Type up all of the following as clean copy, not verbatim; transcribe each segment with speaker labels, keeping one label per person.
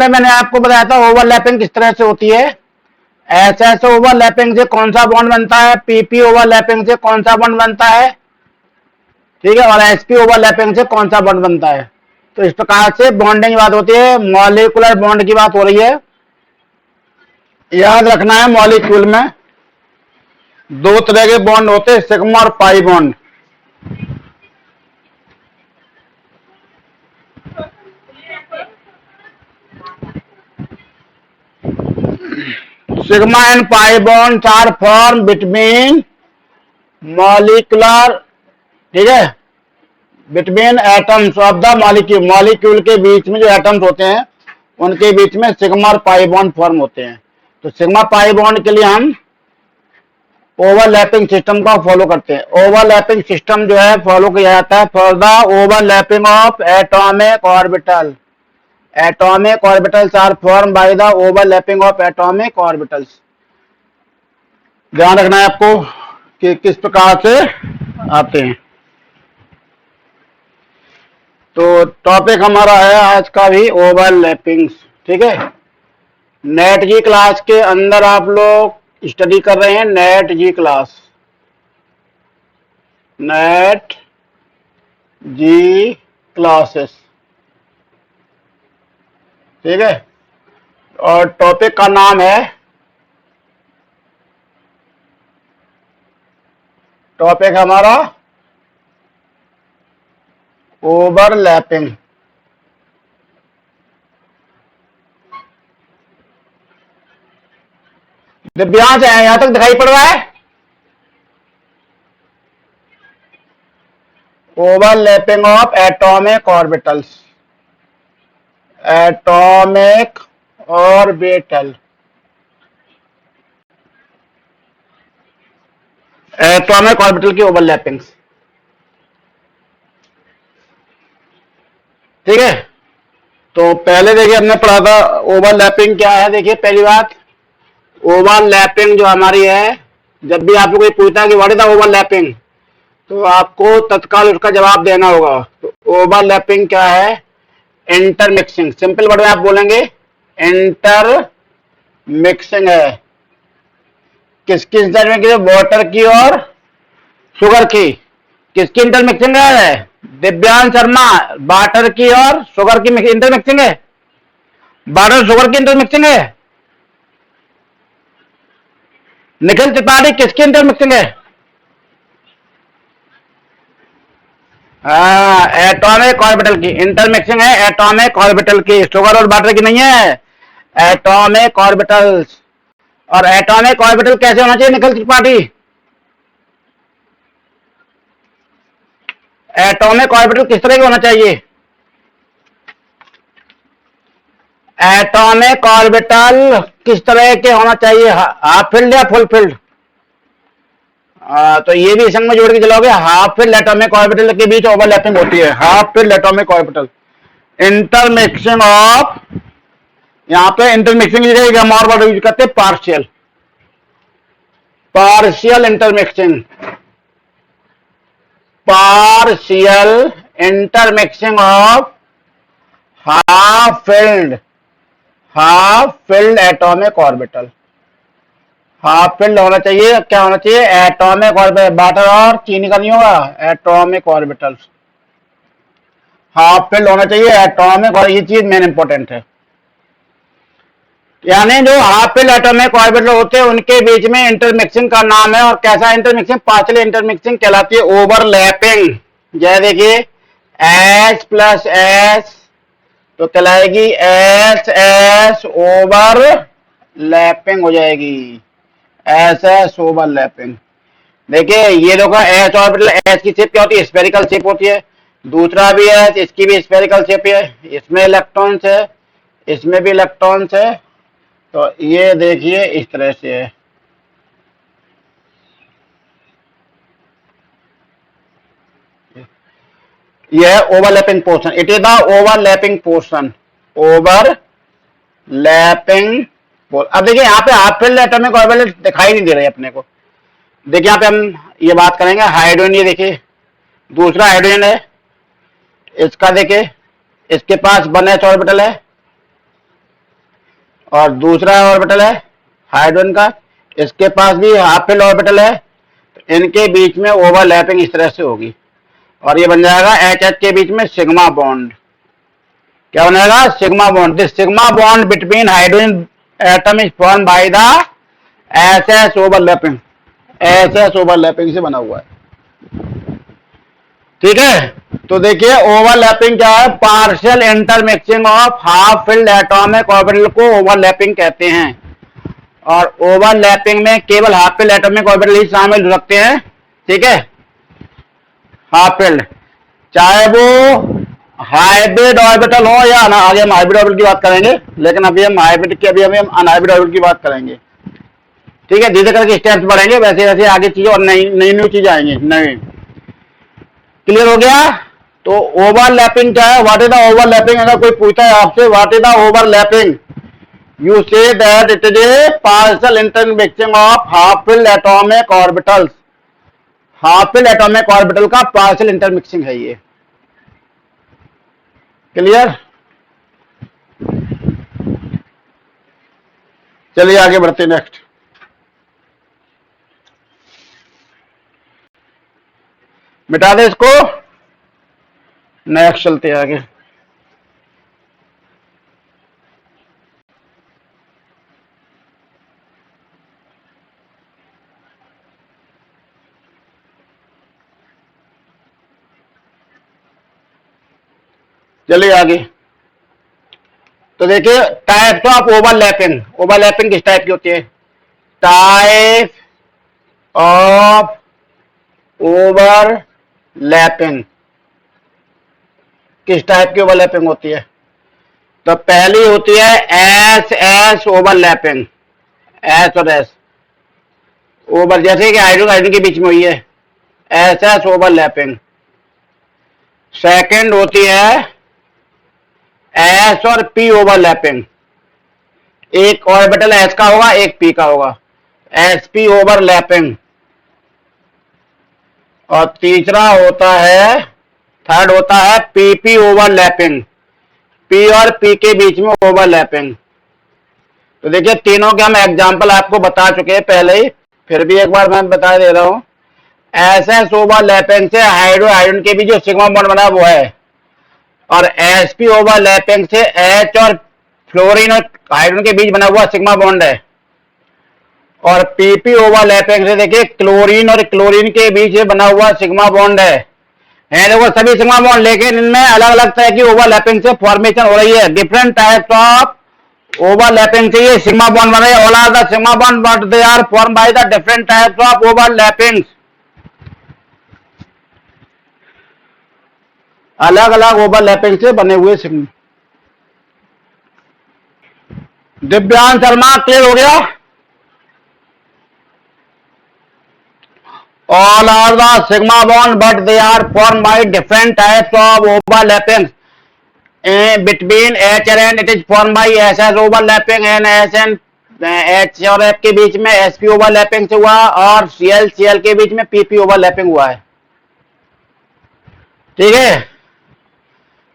Speaker 1: में मैंने आपको बताया था ओवरलैपिंग किस तरह से होती है। एसएस ओवरलैपिंग से कौन सा बॉन्ड बनता है, पीपी ओवरलैपिंग से कौन सा बॉन्ड बनता है, ठीक है, और एसपी ओवरलैपिंग से कौन सा बॉन्ड बनता है। तो इस प्रकार से बॉन्डिंग की बात होती है। मॉलिक्यूलर बॉन्ड की बात हो रही है, याद रखना है। मॉलिक्यूल में दो तरह के बॉन्ड होते हैं, सिग्मा और pi bond. Sigma and pi bond are form between molecular, ठीक है, between atoms of the molecule. Molecule के बीच में जो एटम्स होते हैं उनके बीच में सिग्मा और पाई बॉन्ड फॉर्म होते हैं। तो सिग्मा पाई बॉन्ड के लिए हम ओवरलैपिंग सिस्टम का फॉलो करते हैं। ओवरलैपिंग सिस्टम जो है फॉलो किया जाता है for the overlapping of atomic orbital. Atomic orbitals are form by the overlapping of atomic orbitals. ध्यान रखना है आपको कि किस प्रकार से आते हैं। तो टॉपिक हमारा है आज का भी ओवरलैपिंग्स, ठीक है। नेट जी क्लास के अंदर आप लोग स्टडी कर रहे हैं, नेट जी क्लास, नेट जी क्लासेस, ठीक है। और टॉपिक का नाम है, टॉपिक हमारा ओवरलैपिंग। दिव्यांश है, यहां तक दिखाई पड़ रहा है? Overlapping of atomic orbitals, atomic orbital, atomic orbital की ओवरलैपिंग्स, ठीक है। तो पहले देखिए हमने पढ़ा था ओवरलैपिंग क्या है। देखिए पहली बात, ओवरलैपिंग जो हमारी है, जब भी आपको कोई पूछता है कि व्हाट इज द ओवरलैपिंग, तो आपको तत्काल उसका जवाब देना होगा। तो ओवरलैपिंग क्या है? इंटरमिक्सिंग। सिंपल वर्ड में आप बोलेंगे इंटर मिक्सिंग है। किसकी इंटरमिक्सिंग? वाटर की और शुगर की। किसकी इंटरमिक्सिंग है? दिव्यांश शर्मा, वाटर की और शुगर की इंटरमिक्सिंग है। वाटर शुगर की इंटरमिक्सिंग है। निखिल त्रिपाठी, किसकी इंटरमिक्सिंग है? एटॉमिक ऑर्बिटल की इंटरमिक्सिंग है, एटॉमिक ऑर्बिटल की, शुगर और वाटर की नहीं है, एटॉमिक ऑर्बिटल्स। और एटॉमिक ऑर्बिटल कैसे होना चाहिए निखिल त्रिपाठी? एटॉमिक ऑर्बिटल किस तरह का होना चाहिए? एटॉमिक ऑर्बिटल किस तरह के होना चाहिए? हाफ फिल्ड या फुल फिल्ड? तो ये भी संग में जोड़ के चलोगे। हाफ फिल्ड एटॉमिक ऑर्बिटल के बीच ओवरलैपिंग होती है, half filled atomic orbital. Intermixing of, यहां पे इंटरमिक्सिंग की जगह हम और वर्ड यूज करते हैं partial, partial intermixing, partial intermixing of half filled atomic orbital. Half field होना चाहिए, क्या होना चाहिए? Atomic orbital. वाटर और चीनी का नहीं होगा, एटॉमिक ऑर्बिटल्स। हाफ फिल्ड होना चाहिए एटॉमिक, और ये चीज मेन इंपॉर्टेंट है। यानी जो हाफ फिल्ड एटॉमिक ऑर्बिटल होते हैं उनके बीच में इंटरमिक्सिंग का नाम है। और कैसा इंटरमिक्सिंग? पार्शियल इंटरमिक्सिंग कहलाती है ओवरलैपिंग। जैसे देखिए एच प्लस एस तो कहलाएगी एस एस ओवरलैपिंग हो जाएगी, एस एस ओवरलैपिंग। देखिए ये देखो एच ऑर्बिटल, एच की शेप क्या होती है? स्फेरिकल शेप होती है। दूसरा भी एच, इसकी भी स्फेरिकल शेप है, इसमें इलेक्ट्रॉन्स है, इसमें भी इलेक्ट्रॉन्स है। तो ये देखिए इस तरह से है। यह है overlapping portion, it is the overlapping portion, overlapping. अब देखिए यहाँ पे हाफ फिल्ड एटॉमिक ऑर्बिटल दिखाई नहीं दे रहे अपने को। देखिए यहाँ पे हम ये बात करेंगे हाइड्रोजन, ये देखिए दूसरा हाइड्रोजन है, इसका देखिए इसके पास 1s ऑर्बिटल है, और दूसरा ऑर्बिटल है हाइड्रोजन का, इसके पास भी हाफ फिल्ड ऑर्बिटल है, तो इनके बीच में ओवरलैपिंग इस तरह से होगी और ये बन जाएगा एच एच के बीच में सिग्मा बॉन्ड। क्या बनेगा? Sigma bond. This sigma bond between hydrogen atom is form by the S S overlapping. S S overlapping से बना हुआ है। ठीक है, तो देखिए ओवरलैपिंग क्या है? Partial intermixing of half filled atomic orbital को ओवरलैपिंग कहते हैं। और ओवरलैपिंग में केवल हाफ फिल्ड एटॉमिक ऑर्बिटल ही शामिल हो सकते हैं। ठीक है, हाफ फिल्ड, चाहे वो हाइब्रिड ऑर्बिटल हो या आगे हम हाइब्रिड ऑर्बिटल की बात करेंगे, लेकिन अभी हम हाइब्रिड की अभी हम अनहाइब्रिड ऑर्बिटल की बात करेंगे। ठीक है, धीरे करके स्टेप्स बढ़ेंगे, वैसे वैसे आगे चीजें और नई नई चीजें आएंगी। नई क्लियर हो गया? तो ओवरलैपिंग क्या है? What is the overlapping? अगर कोई पूछता है आपसे what is the overlapping, you say that it is A partial intermixing of half filled atomic orbitals. Half filled atomic orbital का पार्शियल इंटरमिक्सिंग है ये। क्लियर? चलिए आगे बढ़ते हैं। नेक्स्ट मिटा दे इसको, नेक्स्ट चलते हैं आगे। चलिए आगे। तो देखिए टाइप्स ऑफ ओवरलैपिंग। ओवरलैपिंग किस टाइप की होती है? टाइप ऑफ ओवरलैपिंग किस टाइप की ओवरलैपिंग होती है? तो पहली होती है एस एस ओवरलैपिंग। एस और एस ओवर, जैसे कि हाइड्रोजन हाइड्रोजन के बीच में हुई है, एस एस ओवरलैपिंग। सेकंड होती है एस और पी ओवरलैपिंग। एक ऑर्बिटल एस का होगा, एक पी का होगा, एस पी ओवरलैपिंग। और तीसरा होता है, थर्ड होता है पीपी ओवरलैपिंग। पी और पी के बीच में ओवरलैपिंग। तो देखिए तीनों के हम एग्जांपल आपको बता चुके हैं पहले ही, फिर भी एक बार मैं बता दे रहा हूं। एस एस ओवरलैपिंग से हाइड्रोजन के बीच जो सिग्मा बॉन्ड बना वो है, और एसपी ओवरलैपिंग से एच और फ्लोरीन और हाइड्रोजन के बीच बना हुआ सिग्मा बॉन्ड है। और पीपी ओवरलैपिंग से देखिए क्लोरीन और क्लोरीन के बीच बना हुआ सिग्मा बॉन्ड है। देखो सभी सिग्मा बॉन्ड, लेकिन इनमें अलग अलग तरह की ओवरलैपिंग से फॉर्मेशन हो रही है। डिफरेंट टाइप्स ऑफ ओवरलैपिंग से ये सिग्मा बॉन्ड बन रहे हैं। All are the sigma bond but they are form by the different types of overlapping. अलग अलग ओवरलैपिंग से बने हुए सिग्मा। दिव्यांश शर्मा क्लियर हो गया? All are the sigma bond, but they are formed by different types of overlapping. Between H and N, it is formed by SS overlapping, and S and H और F के बीच में SP overlapping से हुआ, और Cl के बीच में PP overlapping हुआ है। ठीक है,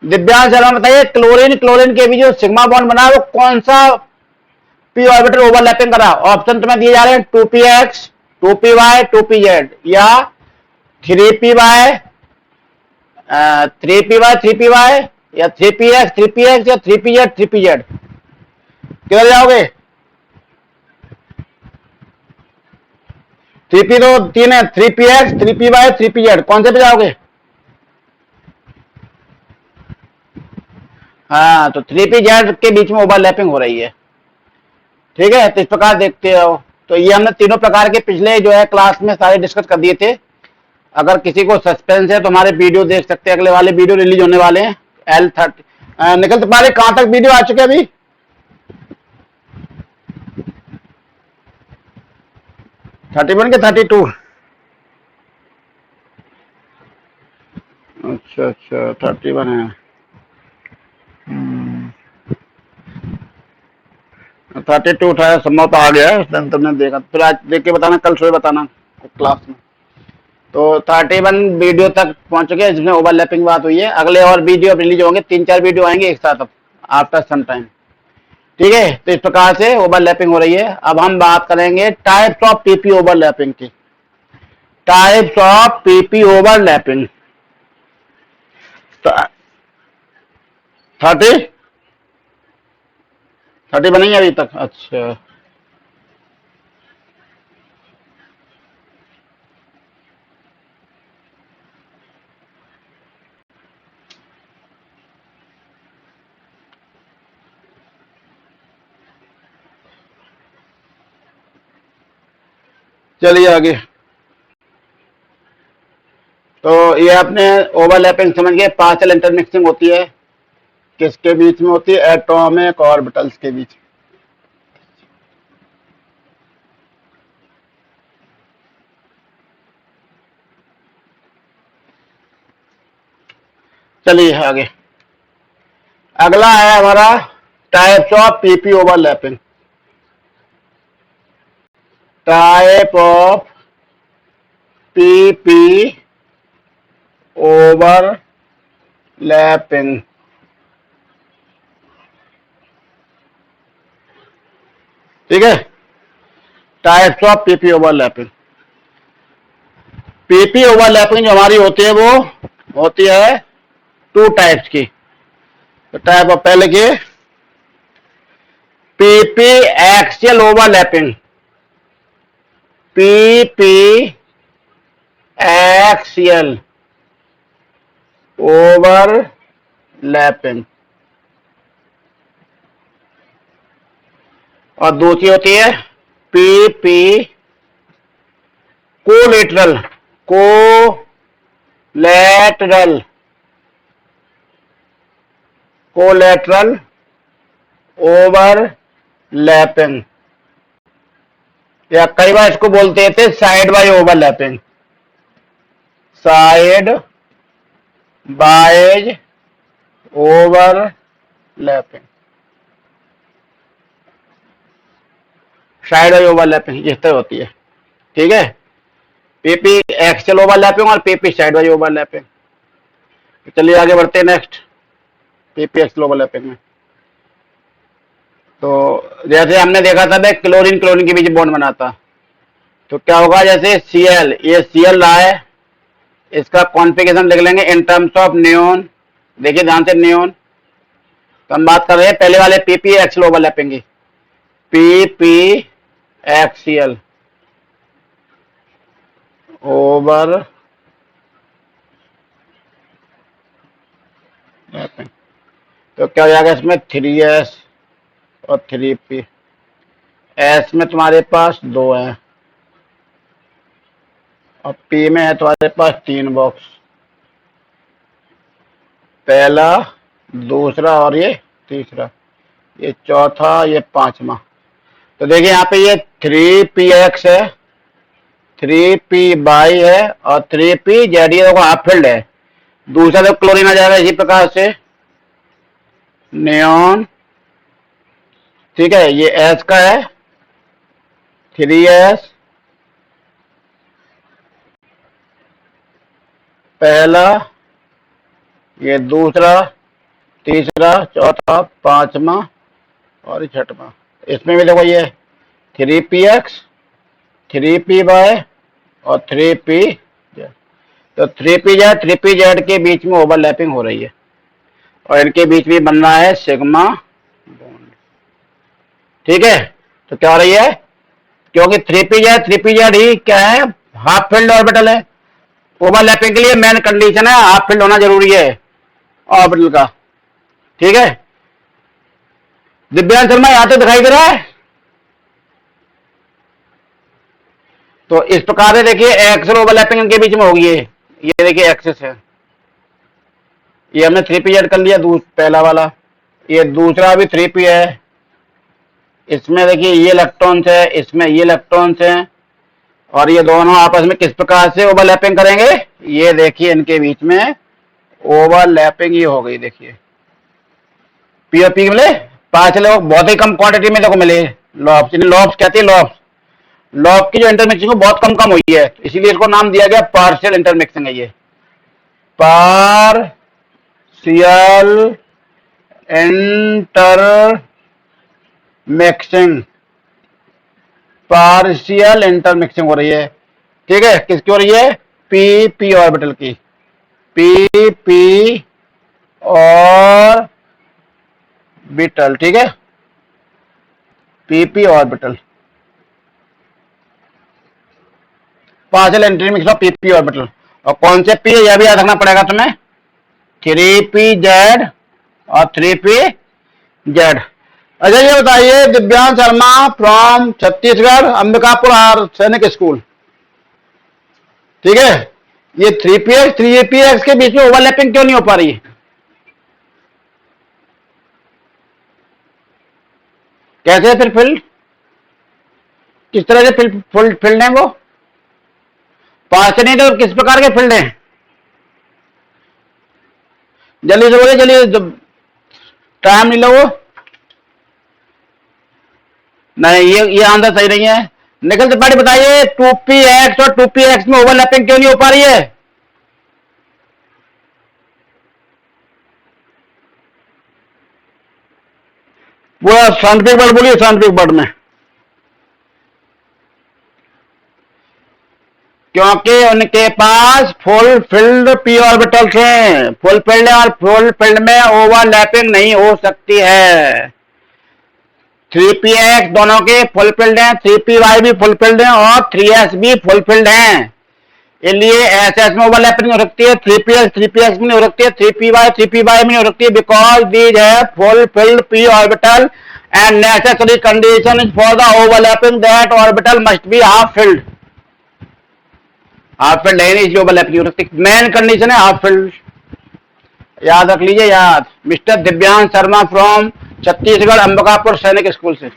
Speaker 1: दिव्यांश शर्मा बताइए क्लोरीन क्लोरीन के बीच जो सिग्मा बॉन्ड बना है वो कौन सा p ऑर्बिटल ओवरलैपिंग करा? ऑप्शन तुम्हें दिए जा रहे हैं 2px, 2py, 2pz, या 3py, 3py, या 3px, 3px, या 3pz, 3pz। किधर जाओगे? 3p तो तीन है, 3px, 3py, 3pz, कौन से पे जाओगे? हाँ, तो 3pz के बीच में ओवरलैपिंग हो रही है। ठीक है, तो इस प्रकार देखते हो। तो ये हमने तीनों प्रकार के पिछले जो है क्लास में सारे डिस्कस कर दिए थे। अगर किसी को सस्पेंस है तो हमारे वीडियो देख सकते हैं, अगले वाले वीडियो रिलीज होने वाले हैं। L30 निकल तुम्हारे कहां तक वीडियो आ चुके हैं अभी? 31 के 32? अच्छा अच्छा 31 है। 32 उठाया, संभव तो आ गया है, तुमने देखा फिर आज देख के बताना, कल सुबह बताना क्लास में। तो 31 वीडियो तक पहुंच चुके हैं जिसमें ओवरलैपिंग बात हुई है। अगले और वीडियो रिलीज होंगे, 3-4 वीडियो आएंगे एक साथ अब आफ्टर सम टाइम। ठीक है, तो इस प्रकार से ओवरलैपिंग हो रही है। अब हम बात करेंगे टाइप्स ऑफ पीपी ओवरलैपिंग की। Types of PP overlapping. 30 30 बनी है अभी तक। अच्छा, चलिए आगे। तो ये आपने ओवरलैपिंग समझ गए। पार्शियल इंटरमिक्सिंग होती है, किसके बीच में होती है? एटॉमिक ऑर्बिटल्स के बीच। चलिए आगे। अगला है हमारा types of PP overlapping. Type of PP overlapping. ठीक है, types of PP overlapping. PP overlapping जो हमारी होती है वो होती है 2 टाइप्स की। तो टाइप ऑफ पहले की PP axial overlapping. PP axial overlapping. और दूसरी होती है PP collateral. Collateral collateral overlapping, या कई बार इसको बोलते थे side by overlapping. Side by overlapping. Side by overlapping इस तरह होती है। ठीक है, पीपी एक्सियल ओवरलैपिंग और पीपी साइड बाय ओवरलैपिंग। चलिए आगे बढ़ते हैं नेक्स्ट पीपी एक्सियल ओवरलैपिंग में। तो जैसे हमने देखा था क्लोरीन क्लोरीन के बीच बॉन्ड बनाता, तो क्या होगा? जैसे Cl, ये Cl रहा है, इसका कॉन्फ़िगरेशन लिख लेंगे इन टर्म्स ऑफ नियोन। देखिए ध्यान से, नियोन। तो हम बात कर रहे हैं पहले वाले पीपी एक्सियल ओवरलैपिंग की। पीपी एक्सियल ओवर तो क्या हो जाएगा इसमें? 3s और 3p। s में तुम्हारे पास 2 है और p में है तुम्हारे पास 3 बॉक्स। पहला, दूसरा और ये तीसरा, ये चौथा, ये पांचवा। तो देखिए यहाँ पे ये 3px है, 3p है और 3pz, ये देखो हाफ फील्ड है। दूसरा तो क्लोरीन आ जाएगा इसी प्रकार से, नियोन। ठीक है, ये S का है, 3s पहला, ये दूसरा, तीसरा, चौथा, पांचवा और ये छठवा। इसमें भी देखो ये 3px, 3py और 3pz। तो 3pz 3pz के बीच में ओवरलैपिंग हो रही है और इनके बीच में बन रहा है सिग्मा बॉन्ड। ठीक है, तो क्या हो रही है? क्योंकि 3pz ही क्या है? हाफ फील्ड ऑर्बिटल है। ओवरलैपिंग के लिए मेन कंडीशन है हाफ फील्ड होना जरूरी है ऑर्बिटल का। ठीक है, दिव्यांश शर्मा यहां तो दिखाई दे रहा है। तो इस प्रकार से देखिए एक्सल ओवरलैपिंग इनके बीच में होगी। ये देखिए एक्सिस है, ये हमने 3pz कर लिया पहला वाला। ये दूसरा भी 3p है, इसमें देखिए ये इलेक्ट्रॉन्स है, इसमें ये इलेक्ट्रॉन्स हैं और ये दोनों आपस में किस प्रकार से ओवरलैपिंग करेंगे? ये देखिए इनके बीच में ओवरलैपिंग ये हो गई। देखिए पी और पी मिले, पता चले बहुत ही कम क्वांटिटी में देखो मिले लॉब्स। लॉब्स कहते हैं लॉब्स। लॉब की जो इंटरमिक्सिंग है बहुत कम हुई है, इसीलिए इसको नाम दिया गया पार्शियल इंटरमिक्सिंग है। ये partial intermixing mixing, partial intermixing हो रही है, ठीक है। किसकी हो रही है? पी पी ऑर्बिटल की, पी पी और बिटल, ठीक है, P P orbital, partial intermix of P P orbital. और कौन से पी है यह भी याद रखना पड़ेगा तुम्हें, 3p-Z और 3p-Z। अच्छा ये बताइए, दिव्यांश शर्मा फ्रॉम छत्तीसगढ़, अंबिकापुर आर सैनिक स्कूल, ठीक है। ये 3px 3px के बीच में ओवरलैपिंग क्यों नहीं हो पा रही है? कैसे है फिर फील्ड, किस तरह से फील्ड है वो? पास नहीं तो किस प्रकार के फील्ड हैं? जल्दी से बोलिए, जल्दी, टाइम नहीं लो। नहीं, ये आंसर सही नहीं है। निखिल त्रिपाठी बताइए, 2px और 2px में ओवरलैपिंग क्यों नहीं हो पा रही है? वो साइंटिफिक वर्ड बोलिए, साइंटिफिक वर्ड में। क्योंकि उनके पास फुल फिल्ड पी ऑर्बिटल्स हैं, फुल फिल्ड और फुल फिल्ड में ओवरलैपिंग नहीं हो सकती है। 3px दोनों के फुल फिल्ड हैं, 3py भी फुल फिल्ड हैं और 3s भी फुल फिल्ड हैं। इसलिए एस में ओवरलैपिंग हो सकती है, 3px में नहीं हो सकती है, 3py में नहीं हो सकती है, बिकॉज दीज है full field P orbital and necessary condition is for the overlapping that orbital must be half field. Half field है नहीं, ओवरलैपिंग हो सकती, मेन कंडीशन है हाफ फील्ड, याद रख लीजिए। याद, मिस्टर दिव्यांश शर्मा फ्रॉम छत्तीसगढ़, अंबिकापुर सैनिक स्कूल से।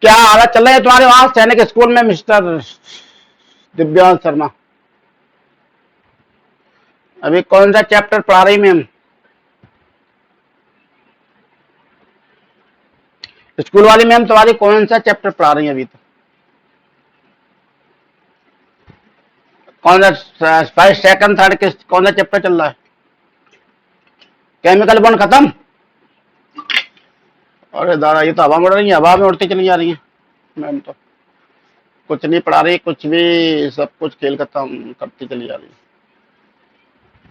Speaker 1: क्या हालत चल रही है तुम्हारे वहां सैनिक स्कूल में मिस्टर दिव्यांश शर्मा? अभी कौन सा चैप्टर पढ़ा रही मैम? स्कूल वाली मैम तुम्हारी कौन सा चैप्टर पढ़ा रही है अभी? तो कौन सा फर्स्ट सेकंड थर्ड किस कौन सा चैप्टर चल रहा है? केमिकल बॉन्ड खत्म? अरे दादा, ये तो हवा में उड़ रही है, हवा में उड़ती चली जा रही है मैम, तो कुछ नहीं पढ़ा रही, कुछ भी, सब कुछ खेल खत्म करती चली जा रही है।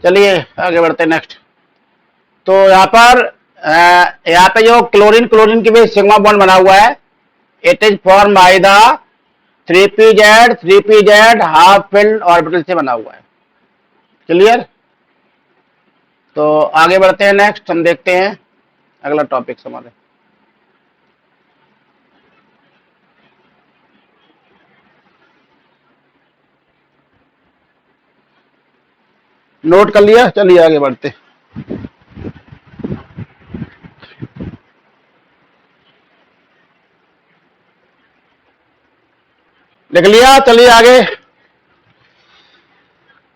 Speaker 1: चलिए आगे बढ़ते हैं नेक्स्ट। तो यहाँ पे जो क्लोरीन क्लोरीन के बीच सिग्मा बॉन्ड बना हुआ है, it is form by the 3pz half filled orbital से बना हुआ है। क्लियर? तो आगे बढ़ते हैं नेक्स्ट, हम देखते हैं अगला टॉपिक हमारे। नोट कर लिया? चलिए आगे बढ़ते। लिख लिया? चलिए आगे।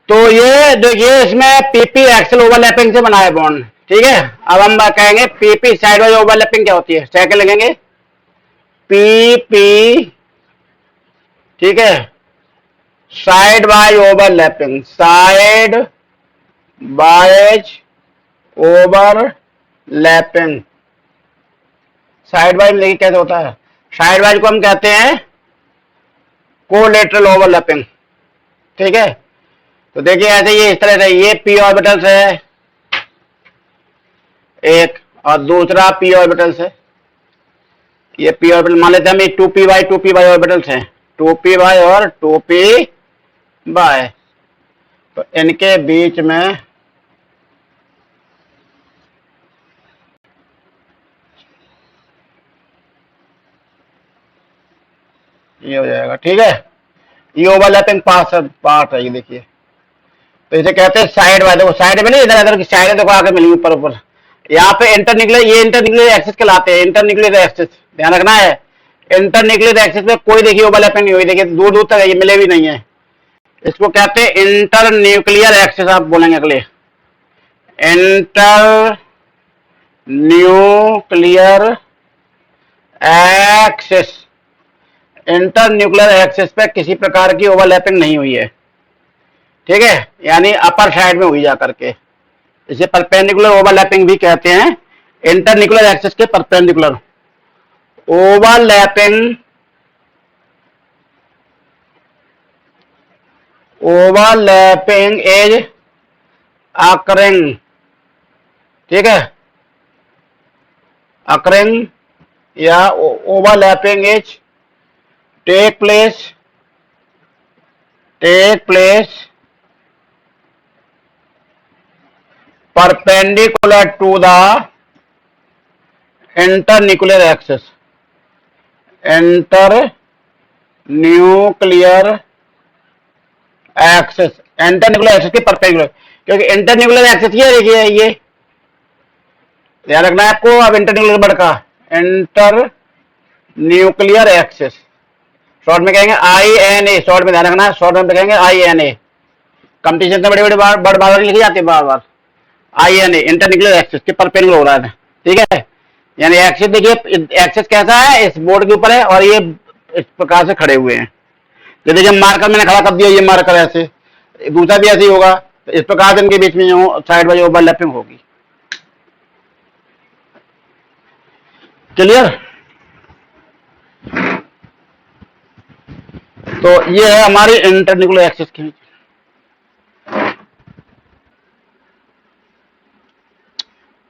Speaker 1: तो ये देखिए, इसमें पीपी एक्सल ओवरलैपिंग से बना है बॉन्ड, ठीक है। अब हम कहेंगे पीपी साइड वाइज ओवरलैपिंग क्या होती है, सेकंड लगेंगे पीपी, ठीक है, side wise overlapping, side wise overlapping, side wise देखिए कैसे होता है। साइड वाइज को हम कहते हैं कोलेटरल ओवरलैपिंग, ठीक है। तो देखिए ऐसे, ये इस तरह से, ये पी ऑर्बिटल है एक, और दूसरा पी ऑर्बिटल है, ये पी ऑर्बिटल मान लेते हैं हम, 2py ऑर्बिटल्स हैं, 2py और 2py। तो इनके बीच में ये हो जाएगा, ठीक है। ये ओवरलैपिंग पार्ट है, ये देखिए। तो इसे कहते हैं साइड वाइज। देखो साइड में नहीं, इधर इधर की साइड देखो आगे मिली ऊपर ऊपर। यहाँ पे इंटरन्यूक्लियर, ये इंटरन्यूक्लियर एक्सिस कहलाते हैं, इंटरन्यूक्लियर एक्सिस, ध्यान रखना है। इंटरन्यूक्लियर एक्सिस में कोई देखिए ओवरलैपिंग नहीं हुई, देखिए दूर दूर तक ये मिले भी नहीं है। इसको कहते हैं इंटरन्यूक्लियर एक्सिस, आप बोलेंगे अगले, inter nuclear axis. Internuclear axis पे किसी प्रकार की ओवरलैपिंग नहीं हुई है, ठीक है, यानी अपर साइड में हुई जा करके, इसे परपेंडिकुलर ओवरलैपिंग भी कहते हैं। इंटरन्यूक्लियर एक्सिस के परपेंडिकुलर, ओवरलैपिंग एज अकरिंग, ठीक है, अकरिंग या overlapping as take place perpendicular to the internuclear axis, internuclear axis के परपेंडिकुलर, क्योंकि इंटरन्यूक्लियर एक्सिस ये देखिए, ये ध्यान रखना है आपको। अब इंटरन्यूक्लियर वर्ड का इंटरन्यूक्लियर एक्सिस शॉर्ट में कहेंगे INA, शॉर्ट में ध्यान रखना, शॉर्ट में कहेंगे INA। कंपटीशन में बड़े बड़े वर्ड बार लिखी जाती है, बार बार INA, इंटरन्यूक्लियर एक्सिस के परपेंडिकुलर हो रहा है, ठीक है। यानी एक्सिस देखिए, एक्सिस कैसा है, इस बोर्ड के ऊपर है और ये इस प्रकार से खड़े हुए हैं। तो देखिए मार्कर मैंने खड़ा कर दिया, ये मार्कर ऐसे, दूसरा भी ऐसे ही होगा। तो इस प्रकार से इनके बीच में जो साइड बाई ओवरलैपिंग होगी। क्लियर? तो ये है हमारी इंटरन्यूक्लियर एक्सिस की।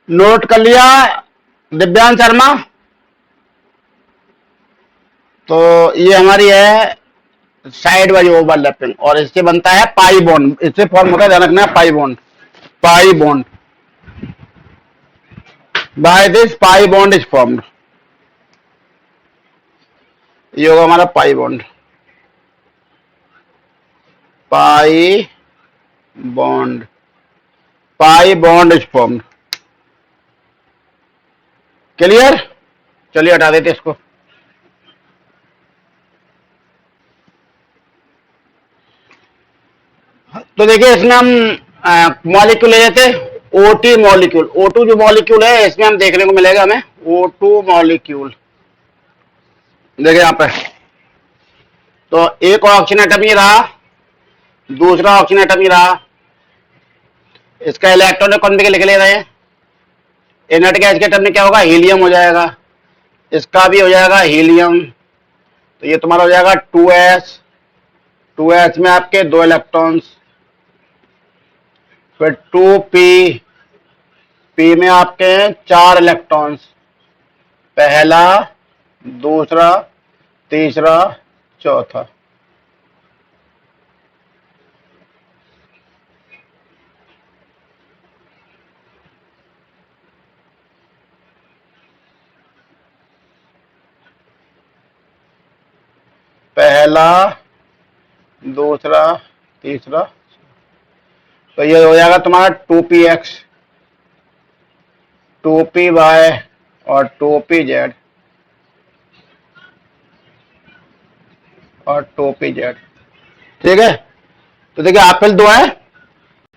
Speaker 1: नोट कर लिया दिव्यांश शर्मा? तो ये हमारी है साइड वाली ओवरलैपिंग, और इससे बनता है पाई बॉन्ड। इससे फॉर्म होता है, ध्यान रखना, pi bond. By this pi bond is formed. ये होगा हमारा pi bond, pi bond is formed. Clear? चलिए हटा देते इसको। तो देखिए इसमें हम मॉलिक्यूल ले लेते, O2 मॉलिक्यूल। O2 जो मॉलिक्यूल है इसमें हम देखने को मिलेगा हमें O2 मॉलिक्यूल। देखिए यहां पे तो एक ऑक्सीजन एटम ये रहा, दूसरा ऑक्सीजन एटम ये रहा। इसका इलेक्ट्रॉन कौन पे लिख ले रहे हैं, इनर्ट गैस के एटम में क्या होगा, हीलियम हो जाएगा। इसका भी हो जाएगा हीलियम। तो ये तुम्हारा हो जाएगा 2s में आपके 2 इलेक्ट्रॉन्स, फिर 2p में आपके 4 इलेक्ट्रॉन्स, पहला, दूसरा, तीसरा, चौथा। पहला, दूसरा, तीसरा। तो ये हो जाएगा तुम्हारा 2px, 2py और 2pz और 2pz, ठीक है। तो देखिए एप्पल 2 है,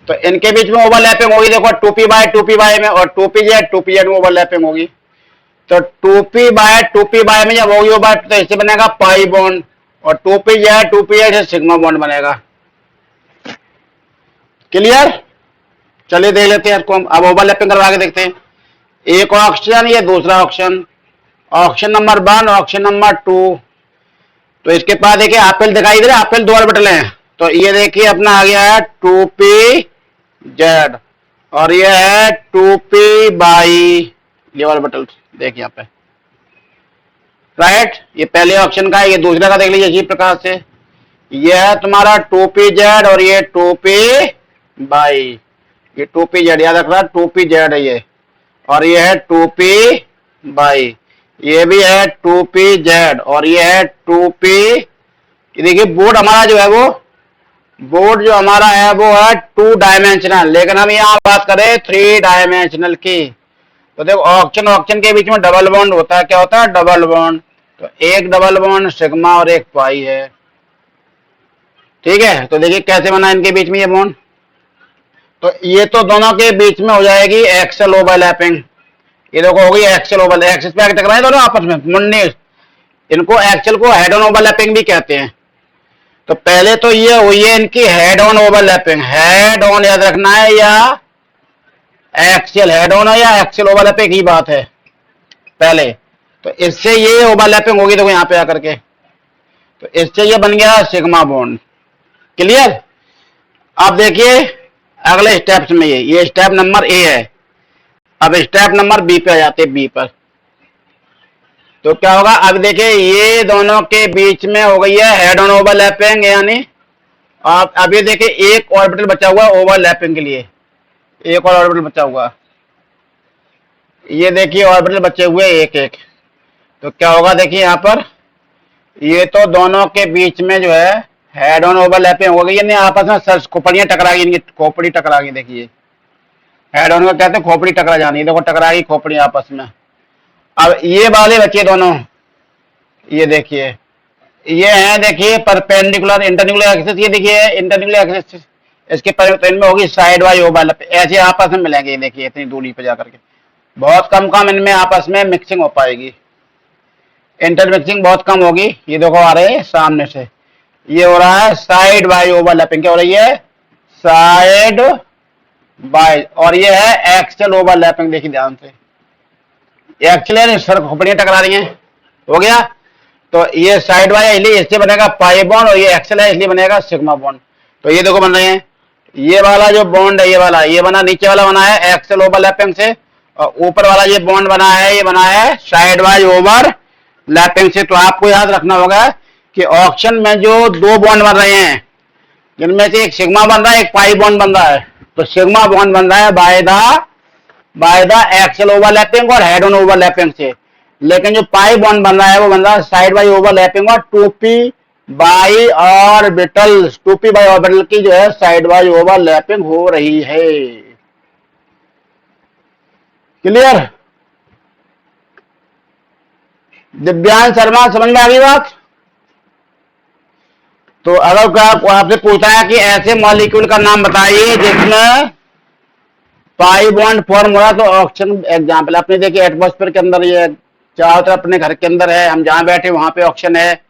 Speaker 1: तो इनके बीच में ओवरलैपिंग होगी। देखो 2py में और 2pz में ओवरलैपिंग होगी। तो 2py में जब होगी ओवर, तो इससे बनेगा पाई बॉन्ड, और 2pz से सिग्मा बॉन्ड बनेगा। क्लियर? चलिए देख लेते हैं इसको हम। अब ओवरलैपिंग करवा के देखते हैं। एक ऑक्सीजन, ये दूसरा oxygen, oxygen number 1, oxygen number 2। तो इसके पास देखिए एप्पल दिखाई दे रहा है, एप्पल 2 ऑर्बिटल हैं। तो ये देखिए अपना आ गया है 2pz, और ये है 2py, ये ऑर्बिटल देखिए यहाँ पे, राइट। ये पहले ऑक्सीजन का है, ये दूसरे का देख लीजिए इसी प्रकार से। ये है तुम्हारा 2pz और ये 2py, ये 2pz याद रखना, 2pz है ये, और ये है 2py, ये भी है 2pz और ये है 2p। देखिए बोर्ड हमारा जो है वो है 2 डायमेंशनल, लेकिन हम यहाँ बात करें 3 डायमेंशनल की। तो देखो ऑक्सीजन के बीच में डबल बॉन्ड होता है, क्या होता है, डबल बॉन्ड। तो एक डबल बॉन्ड सिग्मा और एक पाई है, ठीक है। तो देखिए कैसे बना इनके बीच में ये बॉन्ड। तो ये तो दोनों के बीच में हो जाएगी एक्सल ओवरलैपिंग। ये देखो होगी एक्सल ओवरलैपिंग, एक्सिस पे टकराए दोनों आपस में मुन्नी, इनको एक्सल को हेड ऑन ओवरलैपिंग भी कहते हैं। तो पहले तो ये हुई है इनकी head on overlapping, head on याद रखना है, या एक्सियल हेड ऑन है या एक्सियल ओवरलैपिंग की बात है पहले। तो इससे ये ओवरलैपिंग होगी, देखो यहाँ पे आकर के, तो इससे ये बन गया सिग्मा बॉन्ड। क्लियर। अब देखिए अगले स्टेप्स में ये स्टेप नंबर ए है। अब स्टेप नंबर बी पे आ जाते हैं, बी पर। तो क्या होगा, अब देखिए ये दोनों के बीच में हो गई है हेड ऑन ओवरलैपिंग, यानी अब ये देखिए एक ऑर्बिटल बचा हुआ है ओवरलैपिंग के लिए, एक और ऑर्बिटल बचा हुआ, ये देखिए ऑर्बिटल बचे हुए एक एक। तो क्या होगा देखिए यहाँ पर, ये तो दोनों के बीच में जो है हेड ऑन ओवरलैपिंग हो गई, यानी आपस में सर खोपड़ियां टकरा गई, इनकी खोपड़ी टकरा गई। देखिए हेड ऑन को कहते हैं खोपड़ी टकरा जानी, देखो टकरा गई खोपड़ी आपस में। अब ये वाले बचे दोनों, ये देखिए ये है, देखिए परपेंडिकुलर इंटरन्यूक्लियर एक्सिस, ये देखिए इंटरन्यूक्लियर एक्सिस, इसके इनमें होगी साइड वाइज ओवरलैप, ऐसे आपस में मिलेंगे। देखिए इतनी दूरी पर जाकर के बहुत कम इनमें आपस में मिक्सिंग हो पाएगी, इंटरमिक्सिंग बहुत कम होगी। ये देखो आ रहे हैं सामने से, ये हो रहा है साइड वाइज ओवरलैपिंग, क्या हो रही है, साइड वाइज। और ये है एक्सियल ओवरलैपिंग, देखिए ध्यान से, एक्सियल सर खोपड़ियां टकरा रही हैं, हो गया। तो ये साइड वाइज इसलिए इससे बनेगा पाई बॉन्ड, और ये एक्सियल है इसलिए बनेगा सिग्मा बॉन्ड। तो ये देखो बन रहे हैं, ये वाला जो बॉन्ड है, ये वाला, ये बना, नीचे वाला बना है एक्सियल ओवरलैपिंग से, और ऊपर वाला ये बॉन्ड बना है, ये बना है साइड वाइज ओवरलैपिंग से। तो आपको याद रखना होगा कि ऑक्शन में जो दो बॉन्ड बन रहे हैं, जिनमें से एक सिग्मा बन रहा है, एक पाई बॉन्ड बन रहा है। तो सिग्मा बॉन्ड बन रहा है बाय द एक्सियल ओवरलैपिंग और हेड ऑन ओवरलैपिंग से, लेकिन जो पाई बॉन्ड बन रहा है वो बन रहा है साइड बाई ओवरलैपिंग और 2p by orbital, 2p by orbital की जो है साइड बाई ओवरलैपिंग हो रही है। क्लियर। दिव्यांश शर्मा समझ में आ गई बात। तो अगर आपसे पूछा है कि ऐसे मॉलिक्यूल का नाम बताइए जिसमें पाई बॉन्ड फॉर्म हो रहा, तो ऑक्सीजन एग्जाम्पल अपने देखिए एटमॉस्फेयर के अंदर, ये चारों तरफ अपने घर के अंदर है, हम जहां बैठे वहां पे ऑक्सीजन है,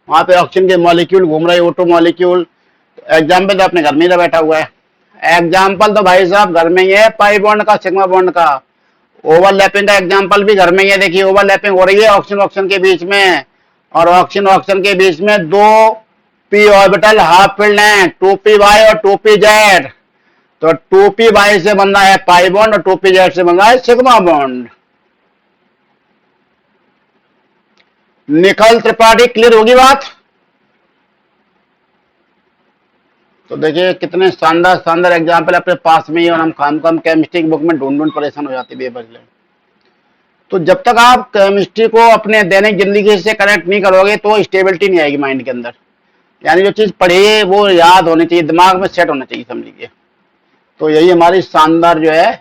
Speaker 1: वहां पे ऑक्सीजन के मॉलिक्यूल घूम रहे हैं, ओटो मॉलिक्यूल। एग्जाम्पल तो अपने घर में ही बैठा हुआ है, एग्जाम्पल तो भाई साहब घर में ही है पाई बॉन्ड का, सिग्मा बॉन्ड का। ओवरलैपिंग का एग्जाम्पल भी घर में ही है, देखिए ओवरलैपिंग हो रही है ऑक्सीजन के बीच में, और ऑक्सीजन के बीच में दो पी ऑर्बिटल हाफ फील्ड है, 2p वाई और 2p जेड। तो 2p वाई से बन रहा है पाई बॉन्ड और 2p जेड से बन रहा है sigma bond. Nikhil Tripathi clear होगी बात। तो देखिए कितने शानदार शानदार एग्जाम्पल अपने पास में ही, और हम खाम केमिस्ट्री की बुक में ढूंढ परेशान हो जाते बेबजले। तो जब तक आप केमिस्ट्री को अपने दैनिक जिंदगी से कनेक्ट नहीं करोगे तो स्टेबिलिटी नहीं आएगी माइंड के अंदर, यानी जो चीज पढ़िए वो याद होनी चाहिए, दिमाग में सेट होना चाहिए, समझिए। तो यही हमारी शानदार जो है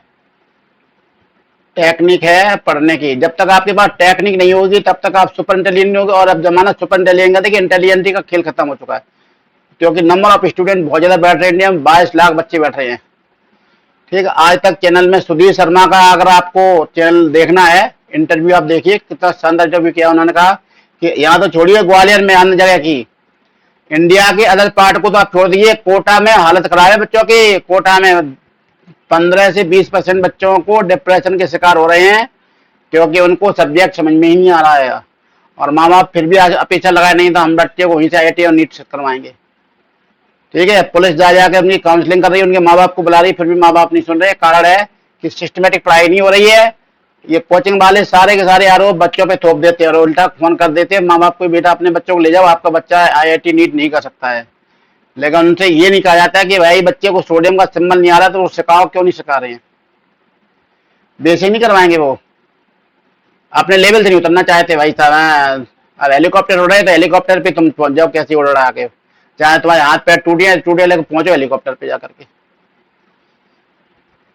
Speaker 1: टेक्निक है पढ़ने की। जब तक आपके पास टेक्निक नहीं होगी तब तक आप सुपर इंटेलिजेंट नहीं होगे, और अब जमाना सुपर इंटेलिजेंट का, देखिए इंटेलिजेंटी का खेल खत्म हो चुका है, क्योंकि नंबर ऑफ स्टूडेंट बहुत ज्यादा बैठ रहे हैं, इंडिया में 22 लाख बच्चे बैठ रहे हैं। ठीक है, आज तक चैनल में सुधीर शर्मा का अगर आपको चैनल देखना है, इंटरव्यू आप देखिए, कितना शानदार इंटरव्यू किया। उन्होंने कहा कि यहाँ तो छोड़िए ग्वालियर में, अन्य जगह की, इंडिया के अदर पार्ट को तो आप छोड़ दीजिए, कोटा में हालत खराब है बच्चों की। कोटा में 15 से 20% बच्चों को डिप्रेशन के शिकार हो रहे हैं, क्योंकि उनको सब्जेक्ट समझ में ही नहीं आ रहा है, और माँ बाप फिर भी अपेक्षा लगाए नहीं तो हम बच्चे को वहीं से IIT और नीट करवाएंगे। ठीक है, पुलिस जा जाकर अपनी काउंसलिंग कर रही है, उनके माँ बाप को बुला रही, फिर भी माँ बाप नहीं सुन रहे। कारण है कि सिस्टमेटिक पढ़ाई नहीं हो रही है। ये कोचिंग वाले सारे के सारे आरोप बच्चों पे थोप देते हैं, और उल्टा फोन कर देते हैं माँ बाप को, बेटा अपने बच्चों को ले जाओ, आपका बच्चा IIT नीट नहीं कर सकता है। लेकिन उनसे ये नहीं कहा जाता कि भाई बच्चे को सोडियम का सिंबल नहीं आ रहा तो वो सिखाओ, क्यों नहीं सिखा रहे हैं, बेसिक नहीं करवाएंगे, वो अपने लेवल से नहीं उतरना चाहते। भाई साहब अब हेलीकॉप्टर उड़ रहे तो हेलीकॉप्टर पे तुम पहुंच जाओ, कैसे उड़ रहा के, चाहे तुम्हारे हाथ पैर टूटे लेकर पहुंचो हेलीकॉप्टर पे जाकर के।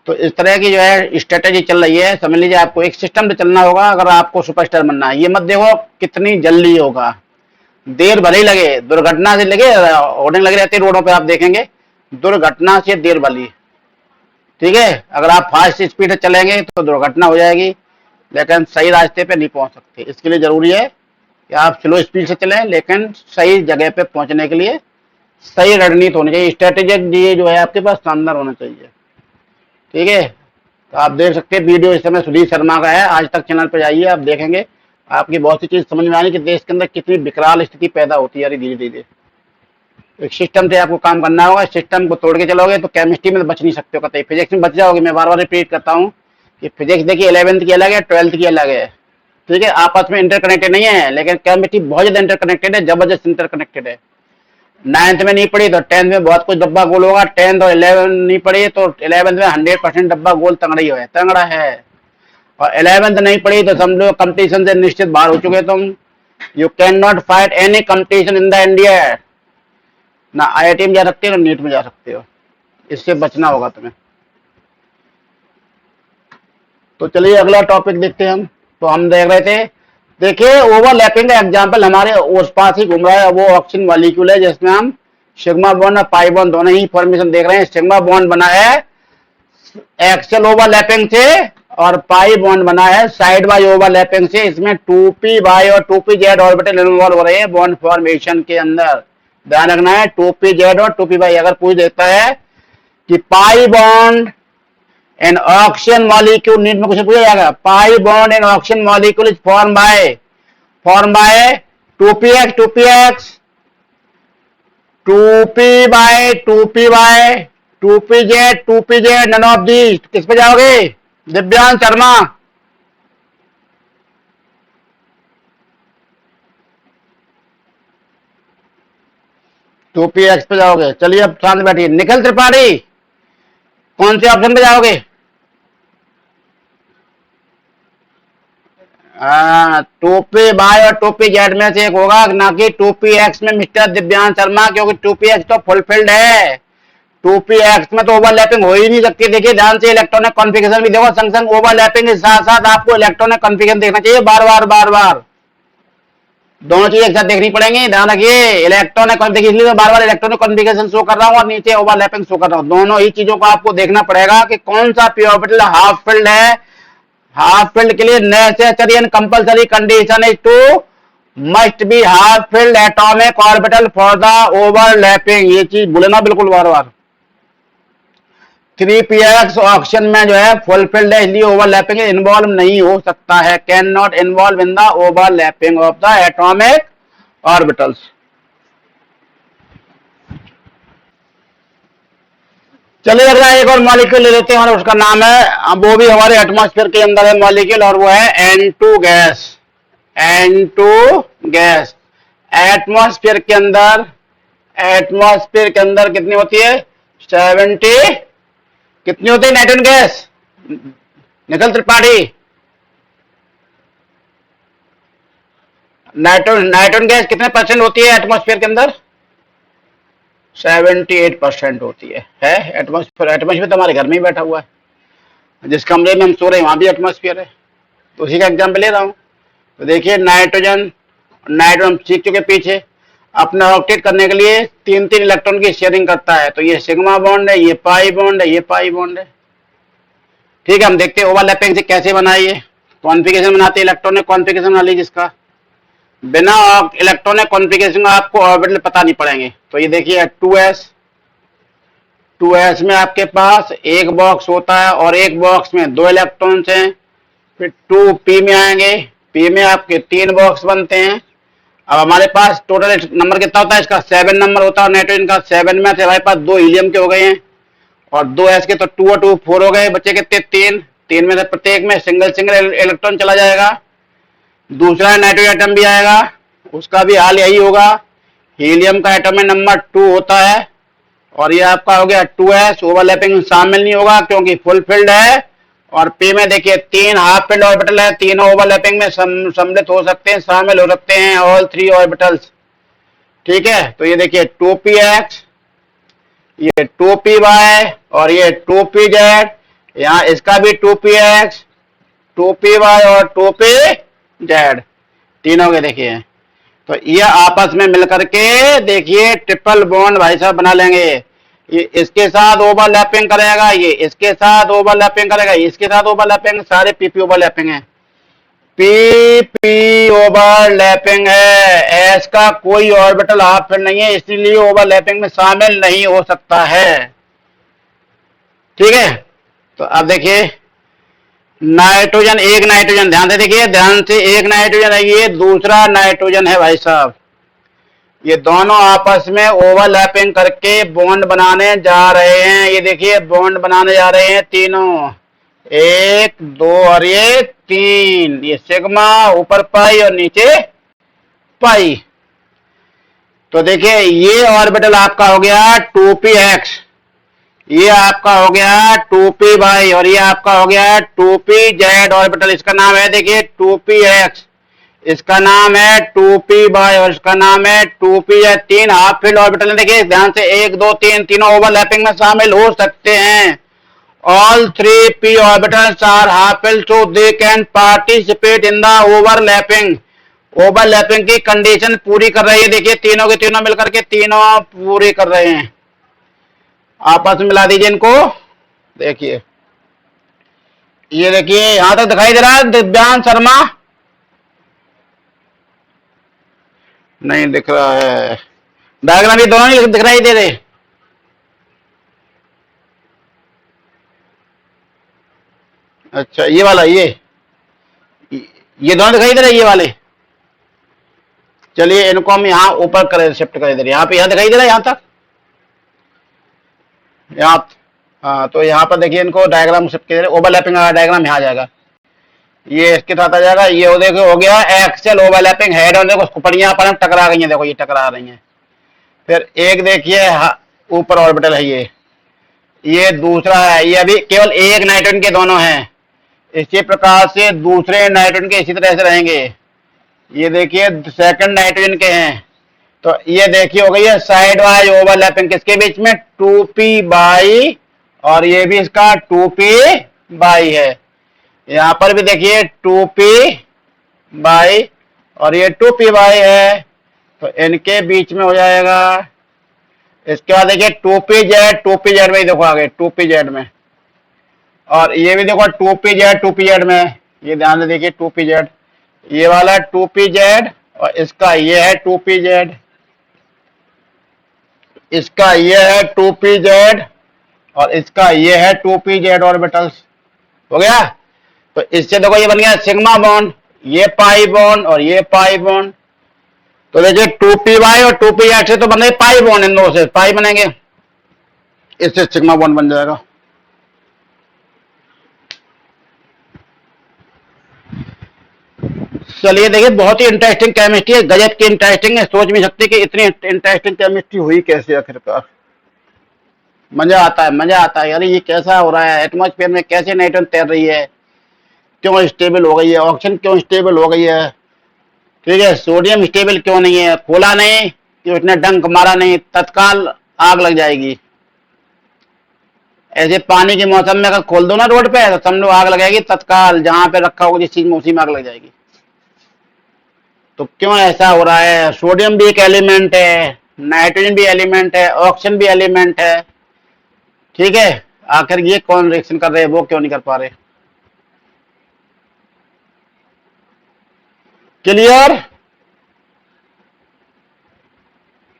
Speaker 1: तो इस तरह की जो है स्ट्रेटेजी चल रही है, समझ लीजिए। आपको एक सिस्टम पे चलना होगा अगर आपको सुपरस्टार बनना है। ये मत देखो कितनी जल्दी होगा, देर भले ही लगे, दुर्घटना से लगे, होर्डिंग लगे रहती है रोडों पे, आप देखेंगे दुर्घटना से देर भली। ठीक है, अगर आप फास्ट स्पीड से चलेंगे तो दुर्घटना हो जाएगी, लेकिन सही रास्ते पे नहीं पहुंच सकते। इसके लिए जरूरी है कि आप स्लो स्पीड से चलें, लेकिन सही जगह पे पहुंचने के लिए सही रणनीति होनी चाहिए, स्ट्रेटेजिक जो है आपके पास शानदार होना चाहिए। ठीक है, तो आप देख सकते हैं वीडियो इस समय सुधीर शर्मा का है, आज तक चैनल पर जाइए, आप देखेंगे आपकी बहुत सी चीज समझ में आनी कि देश के अंदर कितनी विकराल स्थिति पैदा होती है धीरे धीरे। एक सिस्टम से आपको काम करना होगा, सिस्टम को तोड़ के चलोगे तो केमिस्ट्री में तो बच नहीं सकते हो कतई, फिजिक्स में बच जाओगे। मैं बार बार रिपीट करता हूँ कि फिजिक्स देखिए 11th की अलग है, 12th की अलग है, ठीक है, आपस में इंटरकनेक्टेड नहीं है, लेकिन केमिस्ट्री बहुत ज्यादा इंटरकनेक्टेड है, जबरदस्त इंटरकनेक्टेड है। 9th में नहीं पढ़ी तो 10th में बहुत कुछ डब्बा गोल होगा, 10th और 11th नहीं पढ़ी तो 11th में 100% डब्बा गोल तंगड़ा ही है, तंगड़ा है। और 11th नहीं पढ़ी तो समझो कंपटीशन से निश्चित बाहर हो चुके तुम। You can not fight any competition in the India, ना IIT में जा सकते हो ना नीट में जा सकते हो, इससे बचना होगा तुम्हें। तो चलिए अगला टॉपिक देखते हैं हम। तो हम देख रहे थे, देखिए ओवरलैपिंग का एग्जांपल हमारे उस पास ही घूम रहा है, वो ऑक्सीजन मॉलिक्यूल है जिसमें हम सिग्मा बॉन्ड और पाई बॉन्ड दोनों ही फॉर्मेशन देख रहे हैं। सिग्मा बॉन्ड बना है एक्सल ओवरलैपिंग से और पाई बॉन्ड बना है साइड वाइज ओवरलैपिंग से। इसमें 2p और 2pz ऑर्बिटल इन्वॉल्व हो रहे हैं बॉन्ड फॉर्मेशन के अंदर। ध्यान रखना है 2pz और 2p। अगर पूछ देता है कि pi bond in oxygen molecule, NEET में कुछ पूछा जाएगा, pi bond in oxygen molecule is form by 2px 2px 2p2pz none of the. किस पे जाओगे Divyansh Sharma? Two P X पे जाओगे। चलिए अब शांत बैठिए। निखिल त्रिपाठी कौन से ऑप्शन पे जाओगे? 2p और 2pz में से एक होगा, ना कि 2px में मिस्टर दिव्यांश शर्मा, क्योंकि 2px तो फुलफिल्ड है। 2px में तो ओवरलैपिंग हो ही नहीं सकती। देखिए ध्यान से इलेक्ट्रॉनिक कॉन्फ़िगरेशन भी देखो, संग संग ओवरलैपिंग के साथ साथ आपको इलेक्ट्रॉनिक कॉन्फ़िगरेशन देखना चाहिए, बार बार दोनों चीजें एक साथ देखनी पड़ेंगी। ध्यान रखिए इलेक्ट्रॉनिक कॉन्फ़िगरेशन, इसलिए बार इलेक्ट्रॉनिक कॉन्फ़िगरेशन शो कर रहा हूँ और नीचे ओवरलैपिंग शो कर रहा हूँ। दोनों ही चीजों को आपको देखना पड़ेगा कि कौन सा पी ऑर्बिटल हाफ फिल्ड है। हाफ फिल्ड के लिए necessary and compulsory condition is to must be half filled atomic orbital for the overlapping. ये चीज भूलना बिल्कुल बार 3px ऑक्सीजन में जो है फुलफिल्ड है, इसलिए ओवरलैपिंग इन्वॉल्व नहीं हो सकता है, can not involve in the overlapping of the atomic orbitals. चलिए अगला एक और मॉलिक्यूल ले लेते हैं और उसका नाम है, वो भी हमारे एटमॉस्फेयर के अंदर है मॉलिक्यूल, और वो है N2 gas. N2 gas atmosphere के अंदर कितनी होती है? 70। कितनी होती है nitrogen gas? Nikhil Tripathi, nitrogen gas कितने परसेंट होती है एटमॉस्फेयर के अंदर? 78% होती है एटमॉस्फेयर तो हमारे घर में ही बैठा हुआ है, जिस कमरे में हम सो रहे हैं वहां भी एटमॉस्फेयर है, तो उसी का एग्जाम्पल ले रहा हूं। तो देखिए नाइट्रोजन सीख चुके पीछे, अपना ऑक्टेट करने के लिए 3 इलेक्ट्रॉन की शेयरिंग करता है। तो ये सिग्मा बॉन्ड है, ये पाई बॉन्ड है, ये पाई बॉन्ड है। ठीक है, हम देखते हैं ओवरलैपिंग से कैसे बनाइए। कॉन्फ़िगरेशन बनाते हैं, इलेक्ट्रॉनिक कॉन्फ़िगरेशन बना लीजिए जिसका बिना इलेक्ट्रॉनिक कॉन्फ़िगरेशन आपको ऑर्बिटल पता नहीं पड़ेंगे। तो ये देखिए 2s में आपके पास एक बॉक्स होता है और एक बॉक्स में 2 इलेक्ट्रॉन्स हैं। फिर 2p में आएंगे, p में आपके 3 बॉक्स बनते हैं। अब हमारे पास टोटल नंबर कितना होता है इसका? 7 नंबर होता है नाइट्रोजन का। 7 में से हमारे पास 2 हीलियम के हो गए हैं और 2s के, तो 2 और 2 4 हो गए, बचे कितने? 3 में से प्रत्येक में सिंगल इलेक्ट्रॉन चला जाएगा। दूसरा नाइट्रोजन एटम भी आएगा, उसका भी हाल यही होगा। हीलियम का एटॉमिक नंबर 2 होता है और ये आपका हो गया 2s। ओवरलैपिंग शामिल नहीं होगा क्योंकि फुल फिल्ड है। और p में देखिए 3 हाफ फिल्ड ऑर्बिटल है, तीनों ओवरलैपिंग में सम्मिलित हो सकते हैं, शामिल हो सकते हैं ऑल 3 ऑर्बिटल्स। ठीक है, तो ये देखिए 2px, ये 2py और ये 2pz। यहाँ इसका भी 2px, 2py और 2pz तीनों के देखिए। तो ये आपस में मिलकर के देखिए ट्रिपल बॉन्ड भाई साहब बना लेंगे। ये इसके साथ ओवरलैपिंग करेगा, ये इसके साथ ओवरलैपिंग करेगा, इसके साथ ओवरलैपिंग, सारे पीपी ओवरलैपिंग है। पीपी ओवरलैपिंग है, एस का कोई ऑर्बिटल हाफ फिल्ड नहीं है, इसलिए ओवरलैपिंग में शामिल नहीं हो सकता है। ठीक है, तो अब देखिए नाइट्रोजन, एक नाइट्रोजन, ध्यान से देखिए, ध्यान से, एक नाइट्रोजन है, ये दूसरा नाइट्रोजन है भाई साहब। ये दोनों आपस में ओवरलैपिंग करके बॉन्ड बनाने जा रहे हैं। ये देखिए बॉन्ड बनाने जा रहे हैं तीनों, एक दो और ये तीन, ये सिग्मा, ऊपर पाई और नीचे पाई। तो देखिए ये ऑर्बिटल आपका हो गया 2px, ये आपका हो गया 2p और ये आपका हो गया 2pz ऑर्बिटल। इसका नाम है देखिए 2px, इसका नाम है 2p और इसका नाम है 2pz। तीन हाफ फील्ड ऑर्बिटल है। देखिए ध्यान से, एक दो तीन, तीनों ओवरलैपिंग में शामिल हो सकते हैं। All 3p orbitals are half filled so they can participate in the overlapping. ओवरलैपिंग की कंडीशन पूरी कर रही है। देखिए तीनों के तीनों मिलकर के तीनों पूरी कर रहे हैं। आपस में मिला दीजिए इनको। देखिए ये देखिए यहां तक दिखाई दे रहा है दिव्यांश शर्मा? नहीं दिख रहा है। डायग्राम ये दोनों ही दिखाई दे रहे। अच्छा ये वाला, ये दोनों दिखाई दे रहे, ये वाले। चलिए इनको हम यहाँ ऊपर करें, शिफ्ट कर दे रहे। यहाँ पे यहाँ दिखाई दे रहा है, यहाँ तक, यहाँ। हाँ तो यहाँ पर देखिए इनको डायग्राम शिफ्ट कर दे रहे। ओवरलैपिंग डायग्राम यहाँ आ जाएगा, ये इसके साथ आ जाएगा। ये देखो हो गया एक्सेल ओवरलैपिंग हेड, और देखो पड़ियां पर टकरा गई हैं, देखो ये टकरा रही हैं। फिर एक देखिए ऊपर ऑर्बिटल है, ये दूसरा है। ये अभी केवल एक नाइट्रोजन के दोनों हैं। इसी प्रकार से दूसरे नाइट्रोजन के इसी तरह से रहेंगे। ये देखिए सेकंड नाइट्रोजन के हैं। तो ये देखिए हो गई है साइड वाइज ओवरलैपिंग, किसके बीच में? 2p और ये भी इसका 2p है। यहां पर भी देखिए 2p और ये 2p है, तो इनके बीच में हो जाएगा। इसके बाद देखिए 2pz में देखो आगे 2pz में, और ये भी देखो 2pz में। ये ध्यान से देखिए 2pz, ये वाला 2pz और इसका ये है 2pz, इसका ये है 2pz और इसका ये है 2pz ऑर्बिटल्स। हो गया। तो इससे देखो ये बन गया सिग्मा बॉन्ड, ये पाई बॉन्ड और ये पाई बॉन्ड। तो देखिए 2p और 2pz से तो बन गए पाई बॉन्ड, इन दो से पाई बनेंगे, इससे सिग्मा बॉन्ड बन जाएगा। चलिए देखिए बहुत ही इंटरेस्टिंग केमिस्ट्री है, गजब की इंटरेस्टिंग है। सोच नहीं सकते कि इतनी इंटरेस्टिंग केमिस्ट्री हुई कैसे आखिरकार। मजा आता है, मजा आता है। यानी ये कैसा हो रहा है, एटमॉस्फेयर में कैसे नाइट्रोजन तैर रही है, क्यों स्टेबल हो गई है, ऑक्सीजन क्यों स्टेबल हो गई है, ठीक है, सोडियम स्टेबल क्यों नहीं है, खोला नहीं कि उसने डंक मारा नहीं, तत्काल आग लग जाएगी। ऐसे पानी के मौसम में अगर खोल दो ना रोड पे तो समझो आग लगेगी तत्काल, जहां पे रखा होगा जिस चीज में उसी में आग लग जाएगी। तो क्यों ऐसा हो रहा है? सोडियम भी एक एलिमेंट है, नाइट्रोजन भी एलिमेंट है, ऑक्सीजन भी एलिमेंट है, ठीक है। आखिर ये कौन रिएक्शन कर रहे हैं, वो क्यों नहीं कर पा रहे? क्लियर?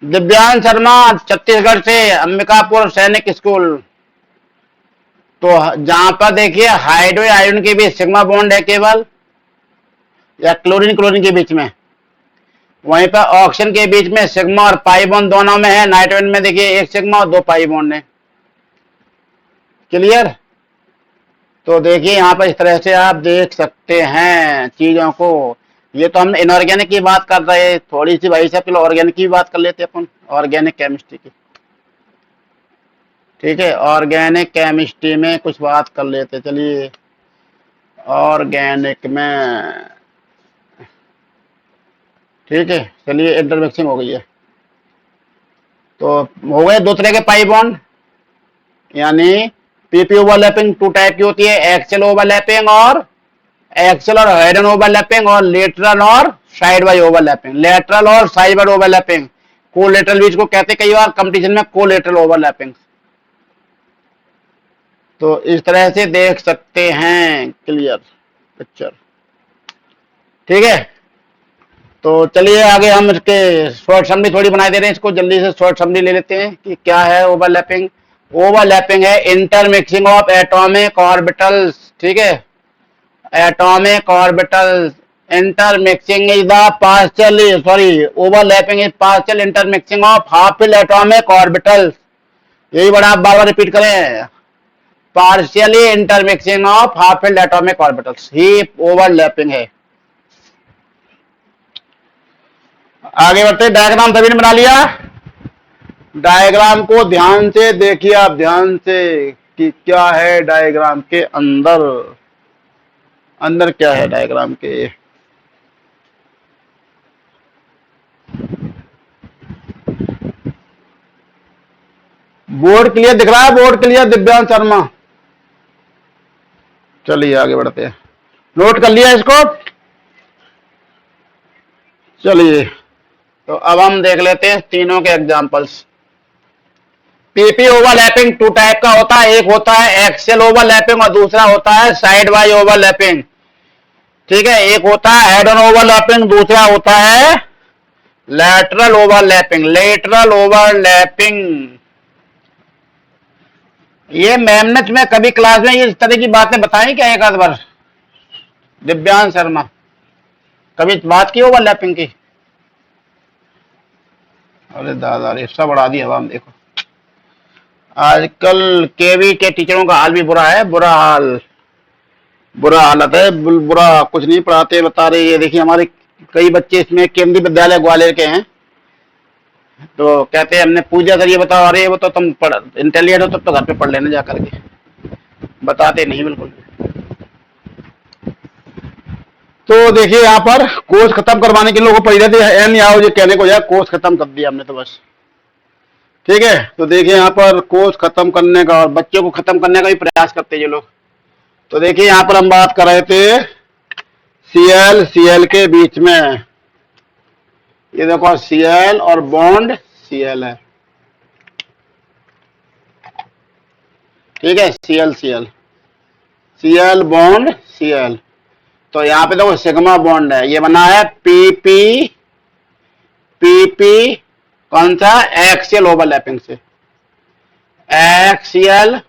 Speaker 1: दिव्यांश शर्मा छत्तीसगढ़ से, अंबिकापुर सैनिक स्कूल। तो जहां पर देखिए हाइड्रो आयन के बीच सिग्मा बॉन्ड है केवल, या क्लोरीन क्लोरीन के बीच में, वहीं पर ऑक्सीजन के बीच में सिग्मा और पाई बॉन्ड दोनों में है। नाइट्रोजन में देखिए एक सिग्मा और दो पाई बॉन्ड है। क्लियर? तो देखिए यहाँ पर इस तरह से आप देख सकते हैं चीजों को। ये तो हम इनऑर्गेनिक की बात कर रहे हैं, थोड़ी सी भाई साहब चलो ऑर्गेनिक की बात कर लेते हैं अपन, ऑर्गेनिक केमिस्ट्री की, ठीक है। ऑर्गेनिक केमिस्ट्री में कुछ बात कर लेते, चलिए ऑर्गेनिक में, ठीक है। चलिए इंटरमिक्सिंग हो गई है, तो हो गए दो तरह के पाई बॉन्ड, यानी पीपी ओवरलैपिंग टू टाइप की होती है, एक्सेल ओवरलैपिंग और एक्सेल और हेडन ओवरलैपिंग, और लेटरल और साइड वाइज ओवरलैपिंग। लेटरल और साइड वाइज ओवरलैपिंग, कोलेटरल बीच को कहते कई बार कंपटीशन में कोलेटरल ओवरलैपिंग। तो इस तरह से देख सकते हैं क्लियर पिक्चर, ठीक है। तो चलिए आगे हम इसके शॉर्ट समरी थोड़ी बना दे रहे हैं, इसको जल्दी से शॉर्ट समरी ले लेते हैं कि क्या है ओवरलैपिंग। ओवरलैपिंग है इंटरमिक्सिंग ऑफ एटॉमिक ऑर्बिटल्स, ठीक है, atomic orbitals. Intermixing is the overlapping is partial intermixing of half-filled atomic orbitals. यही बड़ा आप बार बार रिपीट करें, partially intermixing of half filled atomic orbitals he overlapping है। आगे बढ़ते, डायग्राम सभी ने बना लिया। डायग्राम को ध्यान से देखिए आप, ध्यान से कि क्या है डायग्राम के अंदर, अंदर क्या है डायग्राम के। बोर्ड क्लियर दिख रहा है? Board clear Divyansh Sharma? चलिए आगे बढ़ते हैं। नोट कर लिया इसको? चलिए तो अब हम देख लेते हैं तीनों के examples. P P overlapping two type का होता है, एक होता है एक्सियल ओवरलैपिंग और दूसरा होता है साइड वाइज ओवरलैपिंग। ठीक है, एक होता है हेड ऑन ओवरलैपिंग, दूसरा होता है लैटरल ओवरलैपिंग। लेटरल ओवरलैपिंग ये मैम ने तुम्हें कभी क्लास में इस तरह की बातें बताई क्या? एक आध बार दिव्यांश शर्मा कभी बात की ओवरलैपिंग की? अरे दादा रिश्ता बढ़ा दिया हवा में। देखो आजकल केवी के टीचरों का हाल भी बुरा है, बुरा हालत है, बुरा कुछ नहीं पढ़ाते बता रहे। ये देखिए हमारे कई बच्चे इसमें केंद्रीय विद्यालय ग्वालियर के हैं, तो कहते हैं हमने पूजा करिए, बताओ। अरे वो तो तुम पढ़ इंटेलिजेंट हो तब तो घर पे पढ़ लेना जा करके, बताते नहीं बिल्कुल। तो देखिए यहाँ पर कोर्स खत्म करवाने के लोगों पढ़ रहे थे, एन आओ ये कहने को यार कोर्स खत्म कर दिया हमने तो बस। ठीक है, तो देखिए यहाँ पर कोर्स खत्म करने का और बच्चों को खत्म करने का भी प्रयास करते ये लोग। तो देखिए यहाँ पर हम बात कर रहे थे Cl के बीच में, ये देखो Cl और बॉन्ड Cl है। ठीक है, Cl बॉन्ड Cl। तो यहाँ पे देखो सिग्मा बॉन्ड है, ये बना है PP कौन सा? एक्सियल ओवरलैपिंग से, एक्सियल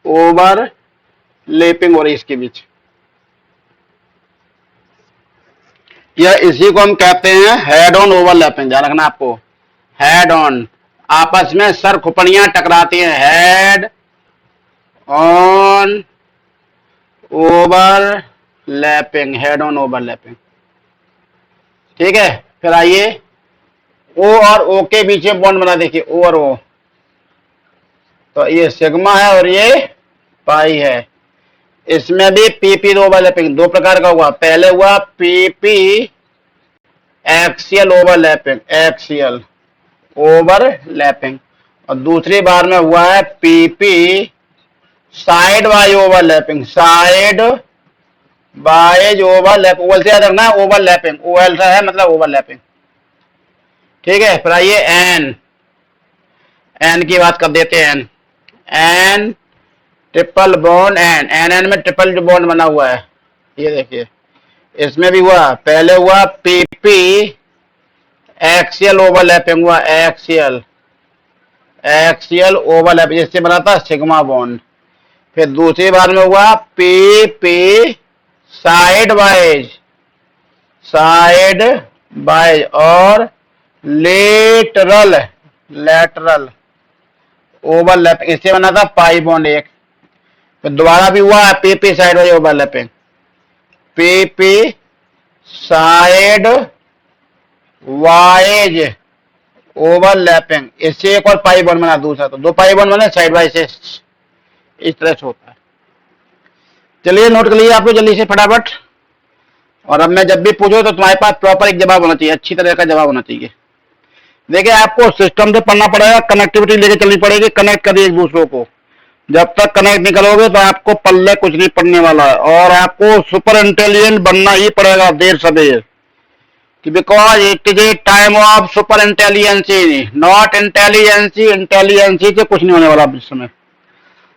Speaker 1: ओवरलैपिंग हो रही इसके बीच। या इसी को हम कहते हैं हेड ऑन ओवरलैपिंग। ध्यान रखना आपको, हेड ऑन, आपस में सर खुपड़ियां टकराती हैं, head on overlapping, head on overlapping. ठीक है, फिर आइए ओ और ओ के बीच में बॉन्ड बना, देखिए ओ और ओ, तो ये सिग्मा है और ये पाई है। इसमें भी पीपी ओवरलैपिंग दो प्रकार का हुआ, पहले हुआ PP axial overlapping, axial overlapping, और दूसरी बार में हुआ है PP side wise overlapping, side wise overlap. Oval से याद रखना है ओवरलैपिंग, ओवल सा है मतलब ओवरलैपिंग। ठीक है, फिर आइए एन की बात कर देते हैं। एन ट्रिपल बॉन्ड, एन में ट्रिपल जो बॉन्ड बना हुआ है, ये देखिए इसमें भी हुआ, पहले हुआ पीपी एक्सियल ओवरलैपिंग हुआ, एक्सियल ओवरलैप, जिससे बना था सिग्मा बॉन्ड। फिर दूसरी बार में हुआ पीपी साइड वाइज और लेटरल ओवरलैप, इससे बना था पाई बॉन्ड एक। फिर दोबारा भी हुआ PP side wise overlapping, PP side wise overlapping, इससे एक और पाई बॉन्ड बना दूसरा, तो दो पाई बॉन्ड बने साइड वाइज से, इस तरह से होता है। चलिए नोट कर लीजिए आप लोग जल्दी से फटाफट, और अब मैं जब भी पूछूं तो तुम्हारे पास प्रॉपर एक जवाब होना चाहिए, अच्छी तरह का जवाब होना चाहिए। देखिए आपको सिस्टम से पढ़ना पड़ेगा, कनेक्टिविटी लेके चलनी पड़ेगी, कनेक्ट करिए एक दूसरों को। जब तक कनेक्ट नहीं करोगे तो आपको पल्ले कुछ नहीं पड़ने वाला है, और आपको सुपर इंटेलिजेंट बनना ही पड़ेगा देर सवेर, because it is a time of super intelligency, not intelligency. Intelligency से कुछ नहीं होने वाला इस समय।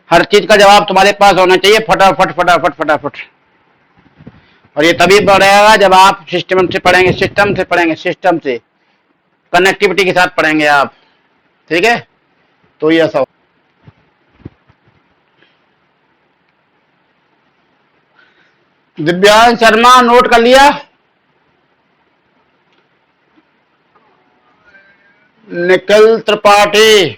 Speaker 1: हर चीज का जवाब तुम्हारे पास होना चाहिए फटाफट फटाफट फटाफट, और ये तभी बढ़ेगा जब आप सिस्टम से पढ़ेंगे, सिस्टम से कनेक्टिविटी के साथ पढ़ेंगे आप। ठीक है, तो ये सब दिव्यांश शर्मा नोट कर लिया? निखिल त्रिपाठी,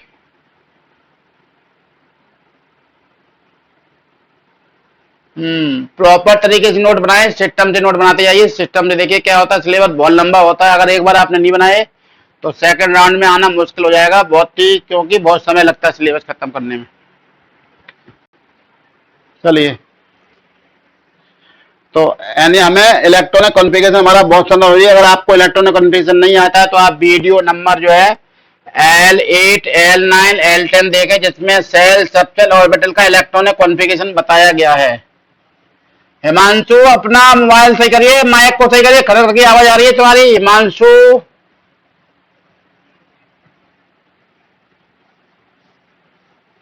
Speaker 1: प्रॉपर तरीके से नोट बनाए, सिस्टम से नोट बनाते जाइए। सिस्टम से देखिए क्या होता है, सिलेबस बहुत लंबा होता है, अगर एक बार आपने नहीं बनाए तो सेकंड राउंड में आना मुश्किल हो जाएगा बहुत ही, क्योंकि बहुत समय लगता है सिलेबस खत्म करने में। चलिए, तो यानी हमें इलेक्ट्रॉनिक कॉन्फ़िगरेशन हमारा बहुत समय हो रही है। अगर आपको इलेक्ट्रॉनिक कॉन्फ़िगरेशन नहीं आता है तो आप वीडियो नंबर जो है L8, L9, L10 देखें, जिसमें सेल, सबसेल, ऑर्बिटल का इलेक्ट्रॉनिक कॉन्फ़िगरेशन बताया गया है। हिमांशु अपना मोबाइल सही करिए, माइक को सही करिए, खड़क की आवाज आ रही है तुम्हारी हिमांशु।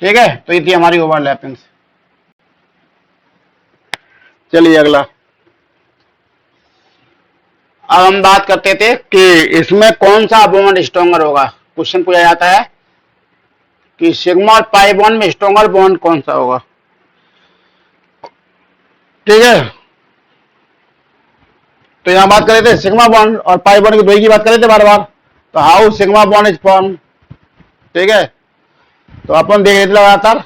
Speaker 1: ठीक है, तो ये थी हमारी ओवरलैपिंग। चलिए अगला, अब हम बात करते थे कि इसमें कौन सा बॉन्ड स्ट्रॉन्गर होगा। क्वेश्चन पूछा जाता है कि सिग्मा और पाई बॉन्ड में स्ट्रॉन्गर बॉन्ड कौन सा होगा। ठीक है, तो यहां बात कर रहे थे सिग्मा बॉन्ड और पाई बॉन्ड की दूरी की बात कर रहे थे बार बार। तो how sigma bond is form. ठीक है, तो अपन देख रहे थे लगातार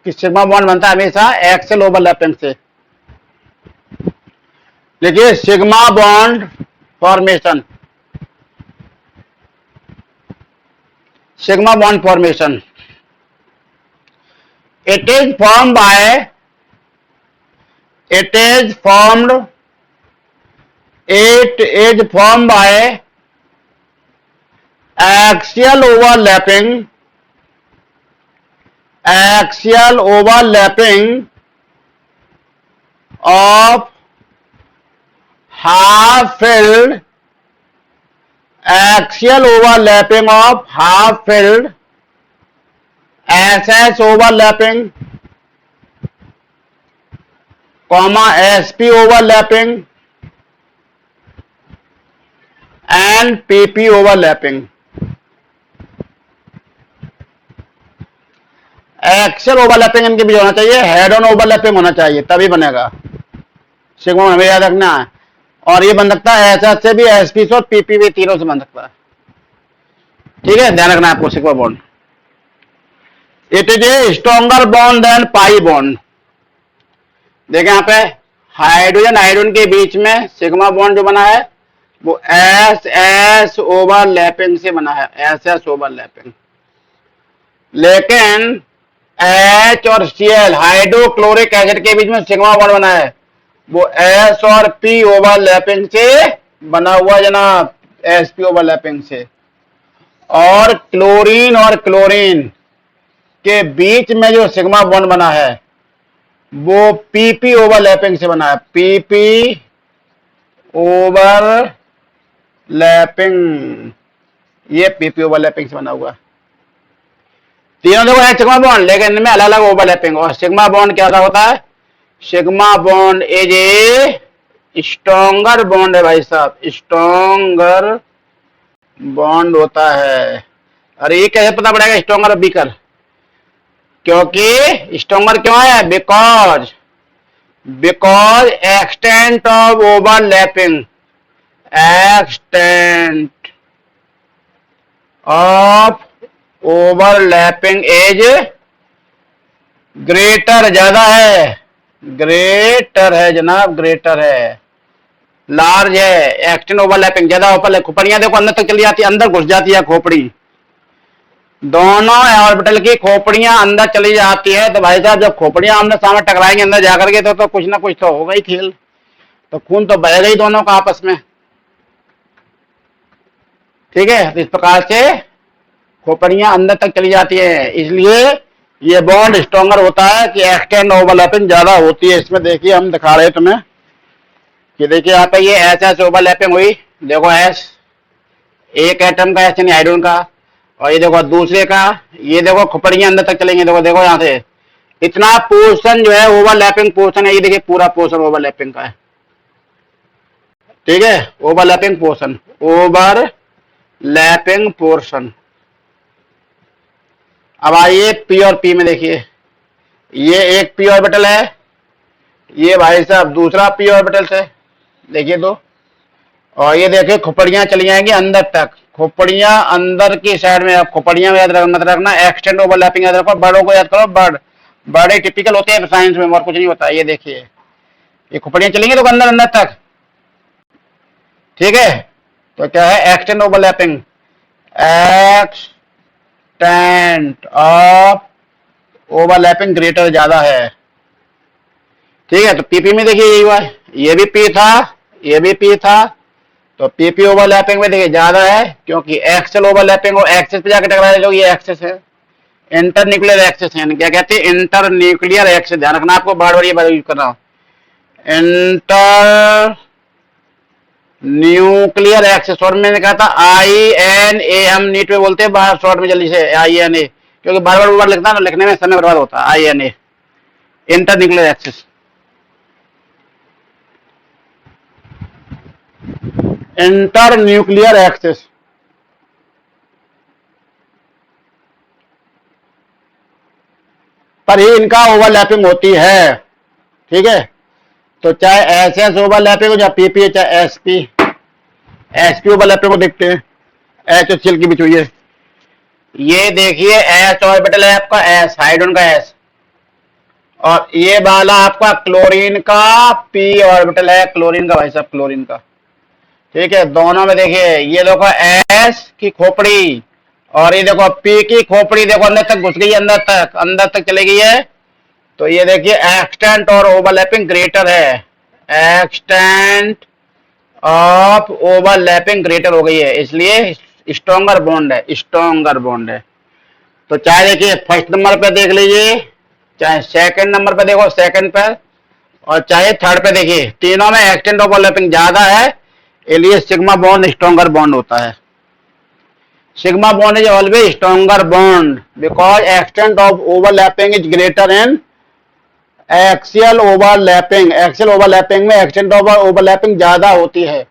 Speaker 1: कि सिग्मा बॉन्ड बनता है हमेशा एक्सेल ओवरलैपिंग से। देखिए sigma bond formation, sigma bond formation, it is formed by, it is formed, it is formed by axial overlapping, axial overlapping of half filled, axial overlapping of half filled, SS overlapping, comma SP overlapping and PP overlapping। Axial overlapping इनके बीच होना चाहिए, head on overlapping होना चाहिए, तभी बनेगा sigma. हमें याद रखना है, और ये बन सकता है एसएस से भी, एसपी से और पीपी भी, तीनों से बन सकता है। ठीक है, ध्यान रखना है आपको sigma bond. It is a stronger bond than pi bond. देखें यहाँ पे हाइड्रोजन हाइड्रोजन के बीच में सिग्मा बॉन्ड जो बना है वो एस एस ओवरलैपिंग से बना है, एस एस ओवरलैपिंग। लेकिन एच और सीएल हाइड्रोक्लोरिक एसिड के बीच में सिग्मा बॉन्ड बना है वो एस और पी ओवरलैपिंग से बना हुआ जनाब, एस पी ओवरलैपिंग से। और क्लोरीन के बीच में जो सिग्मा बॉन्ड बना है वो पीपी ओवरलैपिंग से बना है, पीपी ओवरलैपिंग, ये पीपी ओवरलैपिंग से बना हुआ है। तीनों देखो है सिग्मा बॉन्ड, लेकिन इनमें अलग अलग ओवरलैपिंग। और सिग्मा बॉन्ड क्या होता है, sigma bond is a stronger bond है भाई साहब, स्ट्रॉन्गर बॉन्ड होता है। अरे ये कैसे पता पड़ेगा स्ट्रॉन्गर और वीकर, क्योंकि स्ट्रॉन्गर क्यों है, because extent of overlapping, extent of overlapping as greater, ज्यादा है, ग्रेटर है जनाब, ग्रेटर है, लार्ज है। एक्सटेंट ओवरलैपिंग ज्यादा ऊपर, खोपड़ियां देखो अंदर तक चली जाती है, अंदर घुस जाती है खोपड़ी, दोनों ऑर्बिटल की खोपड़ियां अंदर चली जाती है। तो भाई साहब जब खोपड़ियां आमने सामने टकराएंगे अंदर जाकर के तो कुछ ना कुछ तो होगा ही खेल, तो खून तो बहेगा ही दोनों का आपस में। ठीक है, तो इस प्रकार से खोपड़ियां अंदर तक चली जाती है, इसलिए ये बॉन्ड स्ट्रॉन्गर होता है कि एक्सटेंड ओवरलैपिंग ज्यादा होती है। इसमें देखिए हम दिखा रहे हैं तुम्हें कि देखिए यहाँ पे ये एस एस ओवरलैपिंग हुई, देखो एस एक एटम का, एस यानी हाइड्रोजन का, और ये देखो दूसरे का, ये देखो खोपड़ियां अंदर तक चलेंगे, देखो देखो यहाँ से इतना पोर्शन जो है ओवरलैपिंग पोर्शन है, ये देखिए पूरा पोर्शन ओवरलैपिंग का है। ठीक है, ओवरलैपिंग पोर्शन, ओवरलैपिंग पोर्शन। अब आइए पी और पी में देखिए, ये एक पी ऑर्बिटल है, ये भाई साहब दूसरा पी ऑर्बिटल से देखिए तो, और ये देखिए खोपड़ियां चली जाएंगी अंदर तक, खोपड़ियां अंदर की साइड में। अब खोपड़ियां में याद मत रखना, एक्सटेंड ओवरलैपिंग याद रखो, बर्डों को याद करो, बर्ड बड़े टिपिकल होते हैं साइंस में, और कुछ नहीं होता। ये देखिए ये खोपड़ियां चलेंगी तो अंदर अंदर तक, ठीक है। तो क्या है extend overlapping, extent of overlapping greater ज्यादा है, ठीक है। तो पीपी में देखिए यही हुआ है, ये भी पी था ये भी पी था, तो पीपी ओवरलैपिंग में देखिए ज्यादा है क्योंकि एक्सेल ओवरलैपिंग और एक्सेस पे जाकर टकरा लोग, ये एक्सेस है, इंटर न्यूक्लियर एक्सेस है, क्या कहते हैं इंटर न्यूक्लियर एक्सेस, ध्यान रखना आपको, बार बार ये बार यूज कर रहा हूं, इंटर न्यूक्लियर एक्सेस। शॉर्ट में कहा था INA, हम नीट में बोलते हैं बाहर शॉर्ट में जल्दी से INA, क्योंकि बार बार लिखना तो लिखने में समय बर्बाद होता है। INA inter nuclear access, inter nuclear access. पर ही इनका ओवरलैपिंग होती है, ठीक है। तो चाहे SS ओवरलैपिंग हो, चाहे PP, चाहे SP ओवरलैपिंग को देखते हैं, H और Cl के बीच हुई है। ये देखिए S ऑर्बिटल है आपका, S हाइड्रोजन का S, और ये वाला आपका क्लोरीन का P ऑर्बिटल है, क्लोरीन का भाई साहब, क्लोरीन का, ठीक है। दोनों में देखिए ये देखो S की खोपड़ी और ये देखो P की खोपड़ी, देखो अंदर तक घुस गई है, अंदर तक चली गई है। तो ये देखिए एक्सटेंट और ओवरलैपिंग ग्रेटर है, एक्सटेंट ऑफ ओवरलैपिंग ग्रेटर हो गई है, इसलिए स्ट्रॉन्गर बॉन्ड है, स्ट्रॉन्गर बॉन्ड है। तो चाहे देखिए फर्स्ट नंबर पे देख लीजिए, चाहे सेकंड नंबर पे देखो सेकंड पर, और चाहे थर्ड पे देखिए, तीनों में एक्सटेंट ओवरलैपिंग ज्यादा है, इसलिए सिग्मा बॉन्ड स्ट्रॉन्गर बॉन्ड होता है। Sigma bond is always stronger bond because extent of overlapping is greater in axial overlapping. Axial overlapping में एक्सटेंट ऑफ ओवरलैपिंग ज्यादा होती है।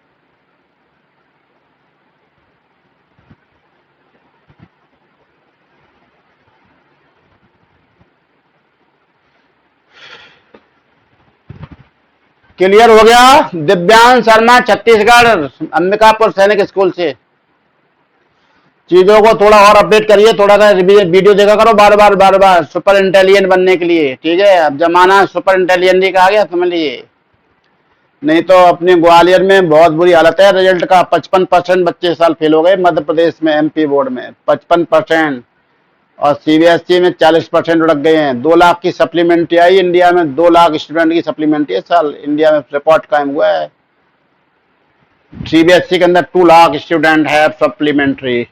Speaker 1: क्लियर हो गया? दिव्यांश शर्मा, छत्तीसगढ़, अंबिकापुर सैनिक स्कूल से। चीजों को थोड़ा और अपडेट करिए, थोड़ा सा वीडियो देखा करो बार बार सुपर इंटेलिजेंट बनने के लिए, ठीक है। अब जमाना सुपर इंटेलिजेंट का आ गया, समझ लीजिए। नहीं तो अपने ग्वालियर में बहुत बुरी हालत है रिजल्ट का, 55% बच्चे इस साल फेल हो गए मध्य प्रदेश में, MP बोर्ड में 55%, और CBSE में 40% लुढ़क गए हैं। 2 लाख की सप्लीमेंट्री आई इंडिया में, 2 लाख स्टूडेंट की सप्लीमेंट्री इस साल इंडिया में रिपोर्ट कायम हुआ है। CBSE के अंदर 2 लाख स्टूडेंट है सप्लीमेंट्री,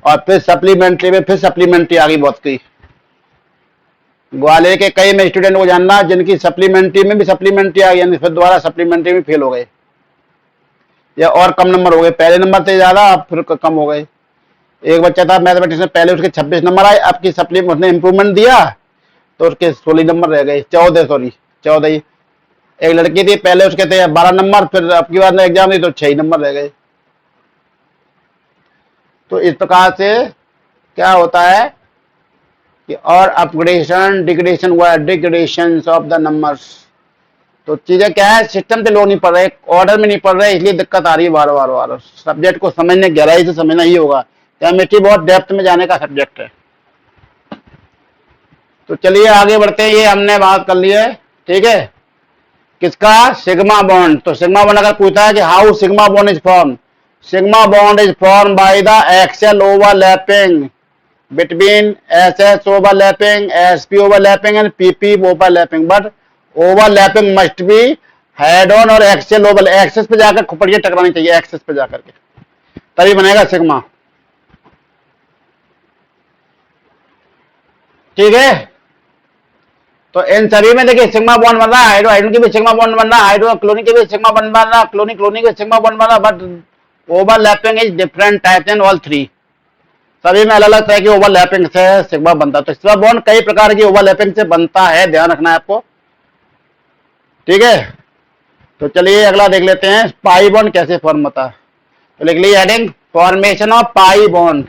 Speaker 1: और फिर सप्लीमेंट्री में फिर सप्लीमेंट्री आ गई बहुत की। ग्वालियर के कई में स्टूडेंट को जानना जिनकी सप्लीमेंट्री में भी सप्लीमेंट्री आ गई, फिर दोबारा सप्लीमेंट्री में फेल हो गए, या और कम नंबर हो गए, पहले नंबर से ज्यादा अब फिर कम हो गए। एक बच्चा था मैथमेटिक्स में, पहले उसके 26 नंबर आए, अब की सप्लीमेंट उसने इंप्रूवमेंट दिया तो उसके 16 नंबर रह गए, 14 ही। एक लड़की थी, पहले उसके थे 12 नंबर, फिर अब की बार ने एग्जाम दी तो 6 नंबर रह गए। तो इस प्रकार से क्या होता है कि और अपग्रेडेशन डिग्रेडेशन हुआ है, डिग्रेडेशन ऑफ द नंबर्स। तो चीजें क्या है, सिस्टम से लोग नहीं पढ़ रहे, ऑर्डर में नहीं पढ़ रहे, इसलिए दिक्कत आ रही है बार बार। सब्जेक्ट को समझने, गहराई से समझना ही होगा, केमिस्ट्री बहुत डेप्थ में जाने का सब्जेक्ट है। तो चलिए आगे बढ़ते हैं, ये हमने बात कर ली है, ठीक है। किसका? Sigma bond. तो सिग्मा बॉन्ड अगर पूछता है कि how sigma bond is form, sigma bond is form by the axial overlapping between SS overlapping, SP overlapping and PP overlapping, but overlapping must be head on और axial over, access पे जाकर खोपड़ियां टकरानी चाहिए, access पे जाकर के, तभी बनेगा sigma, ठीक है। तो इन सभी में देखिए सिग्मा बॉन्ड बन रहा है, हाइड्रोजन की भी सिग्मा बॉन्ड बन रहा है, हाइड्रो क्लोरीन की भी सिग्मा बॉन्ड बन रहा है, क्लोरीन की सिग्मा बॉन्ड बन रहा है, but overlapping is different types in all 3, सभी में अलग अलग तरह की ओवरलैपिंग से सिग्मा बनता है। तो सिग्मा बॉन्ड कई प्रकार की ओवरलैपिंग से बनता है, ध्यान रखना है आपको, ठीक है। तो चलिए अगला देख लेते हैं, पाई बॉन्ड कैसे फॉर्म होता है। तो लिख लीजिए heading, formation of pi bond,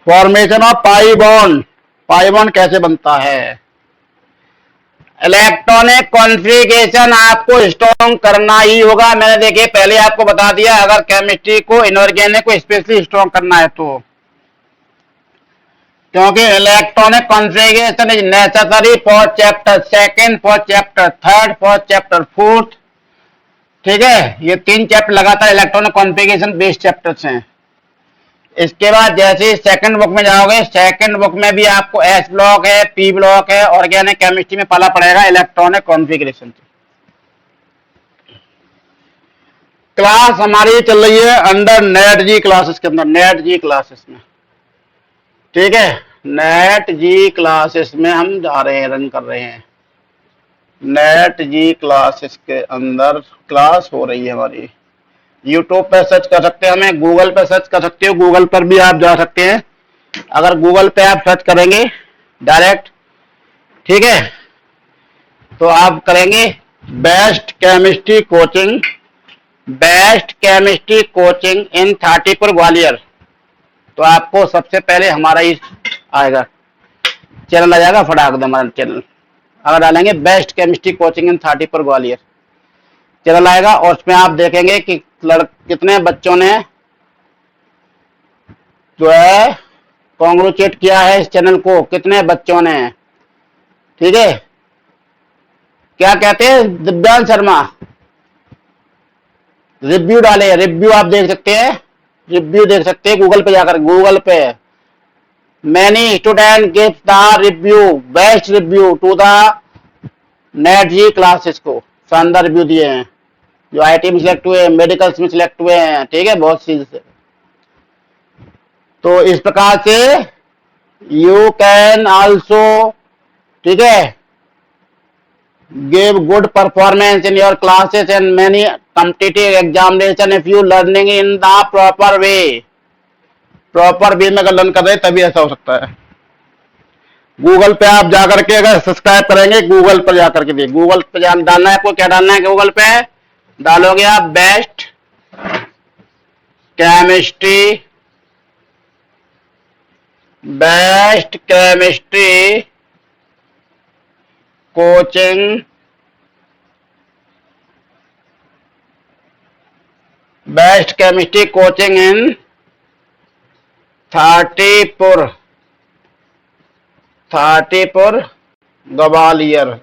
Speaker 1: formation of pi bond, pi bond कैसे बनता है। इलेक्ट्रॉनिक कॉन्फ़िगरेशन आपको स्ट्रॉन्ग करना ही होगा। मैंने देखिए पहले आपको बता दिया, अगर केमिस्ट्री को, इनऑर्गेनिक को स्पेशली स्ट्रॉन्ग करना है तो, क्योंकि electronic configuration is necessary for chapter second, for chapter third, for chapter fourth. ठीक है, ये 3 चैप्टर लगातार इलेक्ट्रॉनिक कॉन्फ़िगरेशन बेस्ड चैप्टर्स हैं। इसके बाद जैसे सेकंड बुक में जाओगे, सेकंड बुक में भी आपको एस ब्लॉक है, पी ब्लॉक है, ऑर्गेनिक केमिस्ट्री में पढ़ना पड़ेगा इलेक्ट्रॉनिक कॉन्फ़िगरेशन। क्लास हमारी चल रही है अंडर नेट जी क्लासेस के अंदर, नेट जी क्लासेस में। ठीक है, नेट जी क्लासेस में हम जा रहे हैं, रन कर रहे हैं। नेट जी क्लासेस के अंदर क्लास हो रही है हमारी। यूट्यूब पे सर्च कर सकते हैं, हमें गूगल पे सर्च कर सकते हो, गूगल पर भी आप जा सकते हैं। अगर गूगल पे आप सर्च करेंगे डायरेक्ट, ठीक है, तो आप करेंगे best chemistry coaching, best chemistry coaching in 30पुर ग्वालियर, तो आपको सबसे पहले हमारा ही आएगा, चैनल आ जाएगा फटाक दे हमारा चैनल। अगर डालेंगे बेस्ट केमिस्ट्री कोचिंग इन 30पुर ग्वालियर, चैनल आएगा और उसमें आप देखेंगे कि कितने बच्चों ने जो है कॉन्ग्रेचुलेट किया है इस चैनल को, कितने बच्चों ने। ठीक है, क्या कहते हैं दिव्यांश शर्मा, रिव्यू डाले, रिव्यू आप देख सकते हैं, रिव्यू देख सकते हैं गूगल पे जाकर, गूगल पे many student give the review, best review to the net G classes को, शानदार रिव्यू दिए हैं, जो आईटी में सिलेक्ट हुए हैं, मेडिकल्स में सिलेक्ट हुए हैं। ठीक है, बहुत चीज से। तो इस प्रकार से यू कैन आल्सो, ठीक है, give good performance in your classes and many competitive examination if you learning in the proper way, proper way में अगर लर्न कर रहे हैं तभी ऐसा हो सकता है। गूगल पे आप जाकर के अगर सब्सक्राइब करेंगे, गूगल पर जाकर के, गूगल पे डालना है आपको, क्या डालना है, गूगल पे डालोगे आप best chemistry, best chemistry coaching, best chemistry coaching in 30पुर ग्वालियर।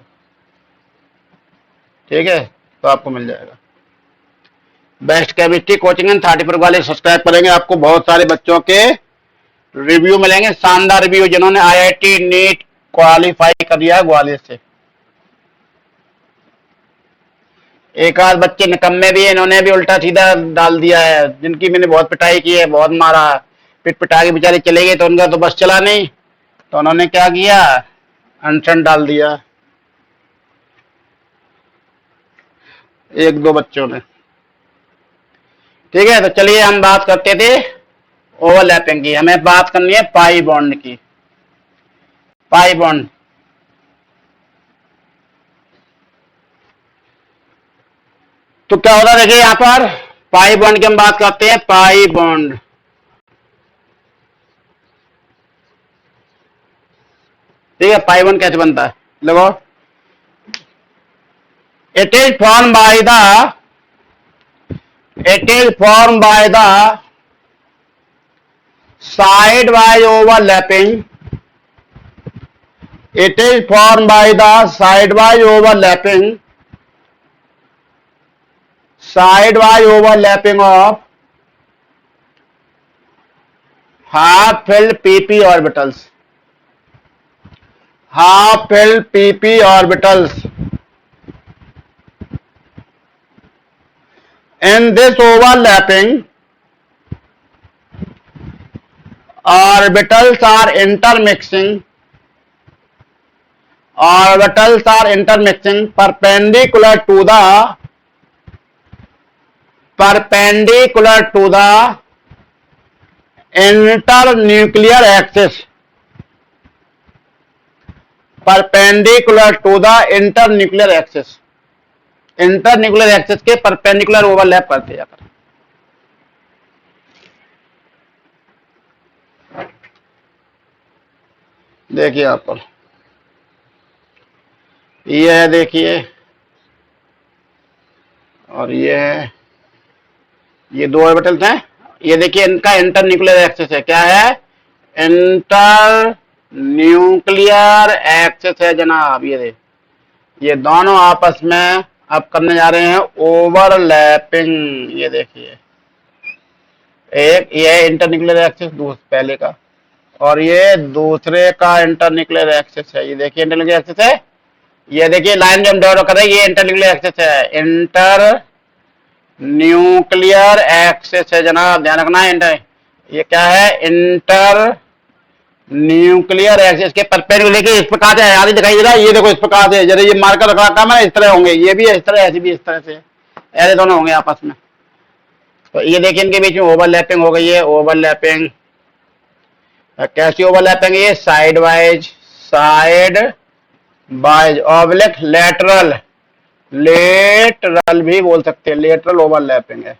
Speaker 1: ठीक है, तो आपको मिल जाएगा बेस्ट केमिस्ट्री कोचिंग इन 30पुर ग्वालियर। सब्सक्राइब करेंगे, आपको बहुत सारे बच्चों के रिव्यू मिलेंगे, शानदार रिव्यू, जिन्होंने आईआईटी नीट क्वालिफाई कर लिया है ग्वालियर से। एक आध बच्चे निकम्मे भी है, इन्होंने भी उल्टा सीधा डाल दिया है, जिनकी मैंने बहुत पिटाई की है, बहुत मारा, पिट पिटा के बेचारे चले गए, तो उनका तो बस चला नहीं, तो उन्होंने क्या किया, अनशन डाल दिया, एक दो बच्चों ने। ठीक है, तो चलिए हम बात करते थे ओवरलैपिंग की, हमें बात करनी है पाई बॉन्ड की। पाई बॉन्ड, तो क्या होता है देखिए यहां पर पाई बॉन्ड की हम बात करते हैं, पाई बॉन्ड। ठीक है, पाई बॉन्ड कैसे बनता है, देखो, it is form by the, it is formed by the side wise overlapping, it is formed by the side wise overlapping, side wise overlapping of half filled pp orbitals, half filled pp orbitals. In this overlapping, orbitals are intermixing, orbitals are intermixing perpendicular to the, perpendicular to the internuclear axis, perpendicular to the internuclear axis, internuclear axis के perpendicular overlap करते जाकर। देखिए यहां पर ये है देखिए, और ये है, ये दो ऑर्बिटल्स हैं। ये देखिए इनका इंटर न्यूक्लियर एक्सिस है, क्या है, इंटर न्यूक्लियर एक्सिस है जनाब। ये दोनों आपस में अब करने जा रहे हैं ओवरलैपिंग। ये देखिए, एक ये इंटरन्यूक्लियर एक्सिस पहले का, और ये दूसरे का इंटरन्यूक्लियर एक्सिस है। ये देखिए इंटरन्यूक्लियर एक्सिस है, ये देखिए लाइन जो हम डेवलप कर रहे हैं ये इंटरन्यूक्लियर एक्सिस है, इंटर न्यूक्लियर एक्सिस है जनाब, ध्यान रखना है। इंटर, ये क्या है, इंटर न्यूक्लियर एक्सिस के परपेंडिकुलर, लेके इस प्रकार से आगे दिखाई दे रहा है, ये देखो इस प्रकार से, जरा ये मार्कर रख रखा है, इस तरह होंगे, ये भी इस तरह, ऐसे भी इस तरह से, ऐसे दोनों होंगे आपस में। तो ये देखिए इनके बीच में ओवरलैपिंग हो गई है, ओवरलैपिंग। कैसी ओवरलैपिंग है, side wise, side wise, oblique lateral, lateral भी बोल सकते हैं, लेटरल ओवरलैपिंग है।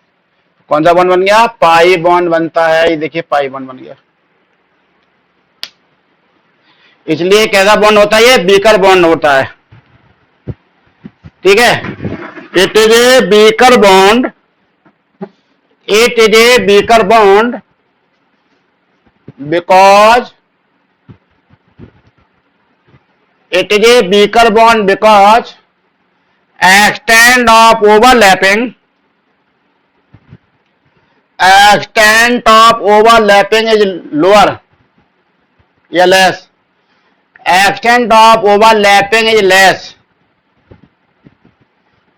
Speaker 1: कौन सा बॉन्ड बन गया, पाई बॉन्ड बनता है, ये देखिए पाई बॉन्ड बन गया। इसलिए कैसा बॉन्ड होता है, ये बीकर बॉन्ड होता है, ठीक है। It is a beaker bond, it is a beaker bond because, it is a weaker bond because extent of overlapping is lower या less, extent of overlapping is less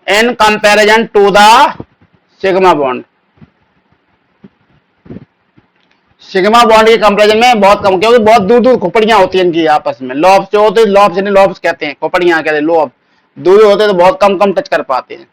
Speaker 1: in comparison to the sigma bond। Sigma bond के comparison में बहुत कम, क्योंकि बहुत दूर दूर खोपड़ियां होती हैं इनकी आपस में, लॉब्स जो होते हैं, लॉब्स यानी लॉब्स कहते हैं, खोपड़ियां कहते हैं, लॉब दूर होते हैं तो बहुत कम कम टच कर पाते हैं।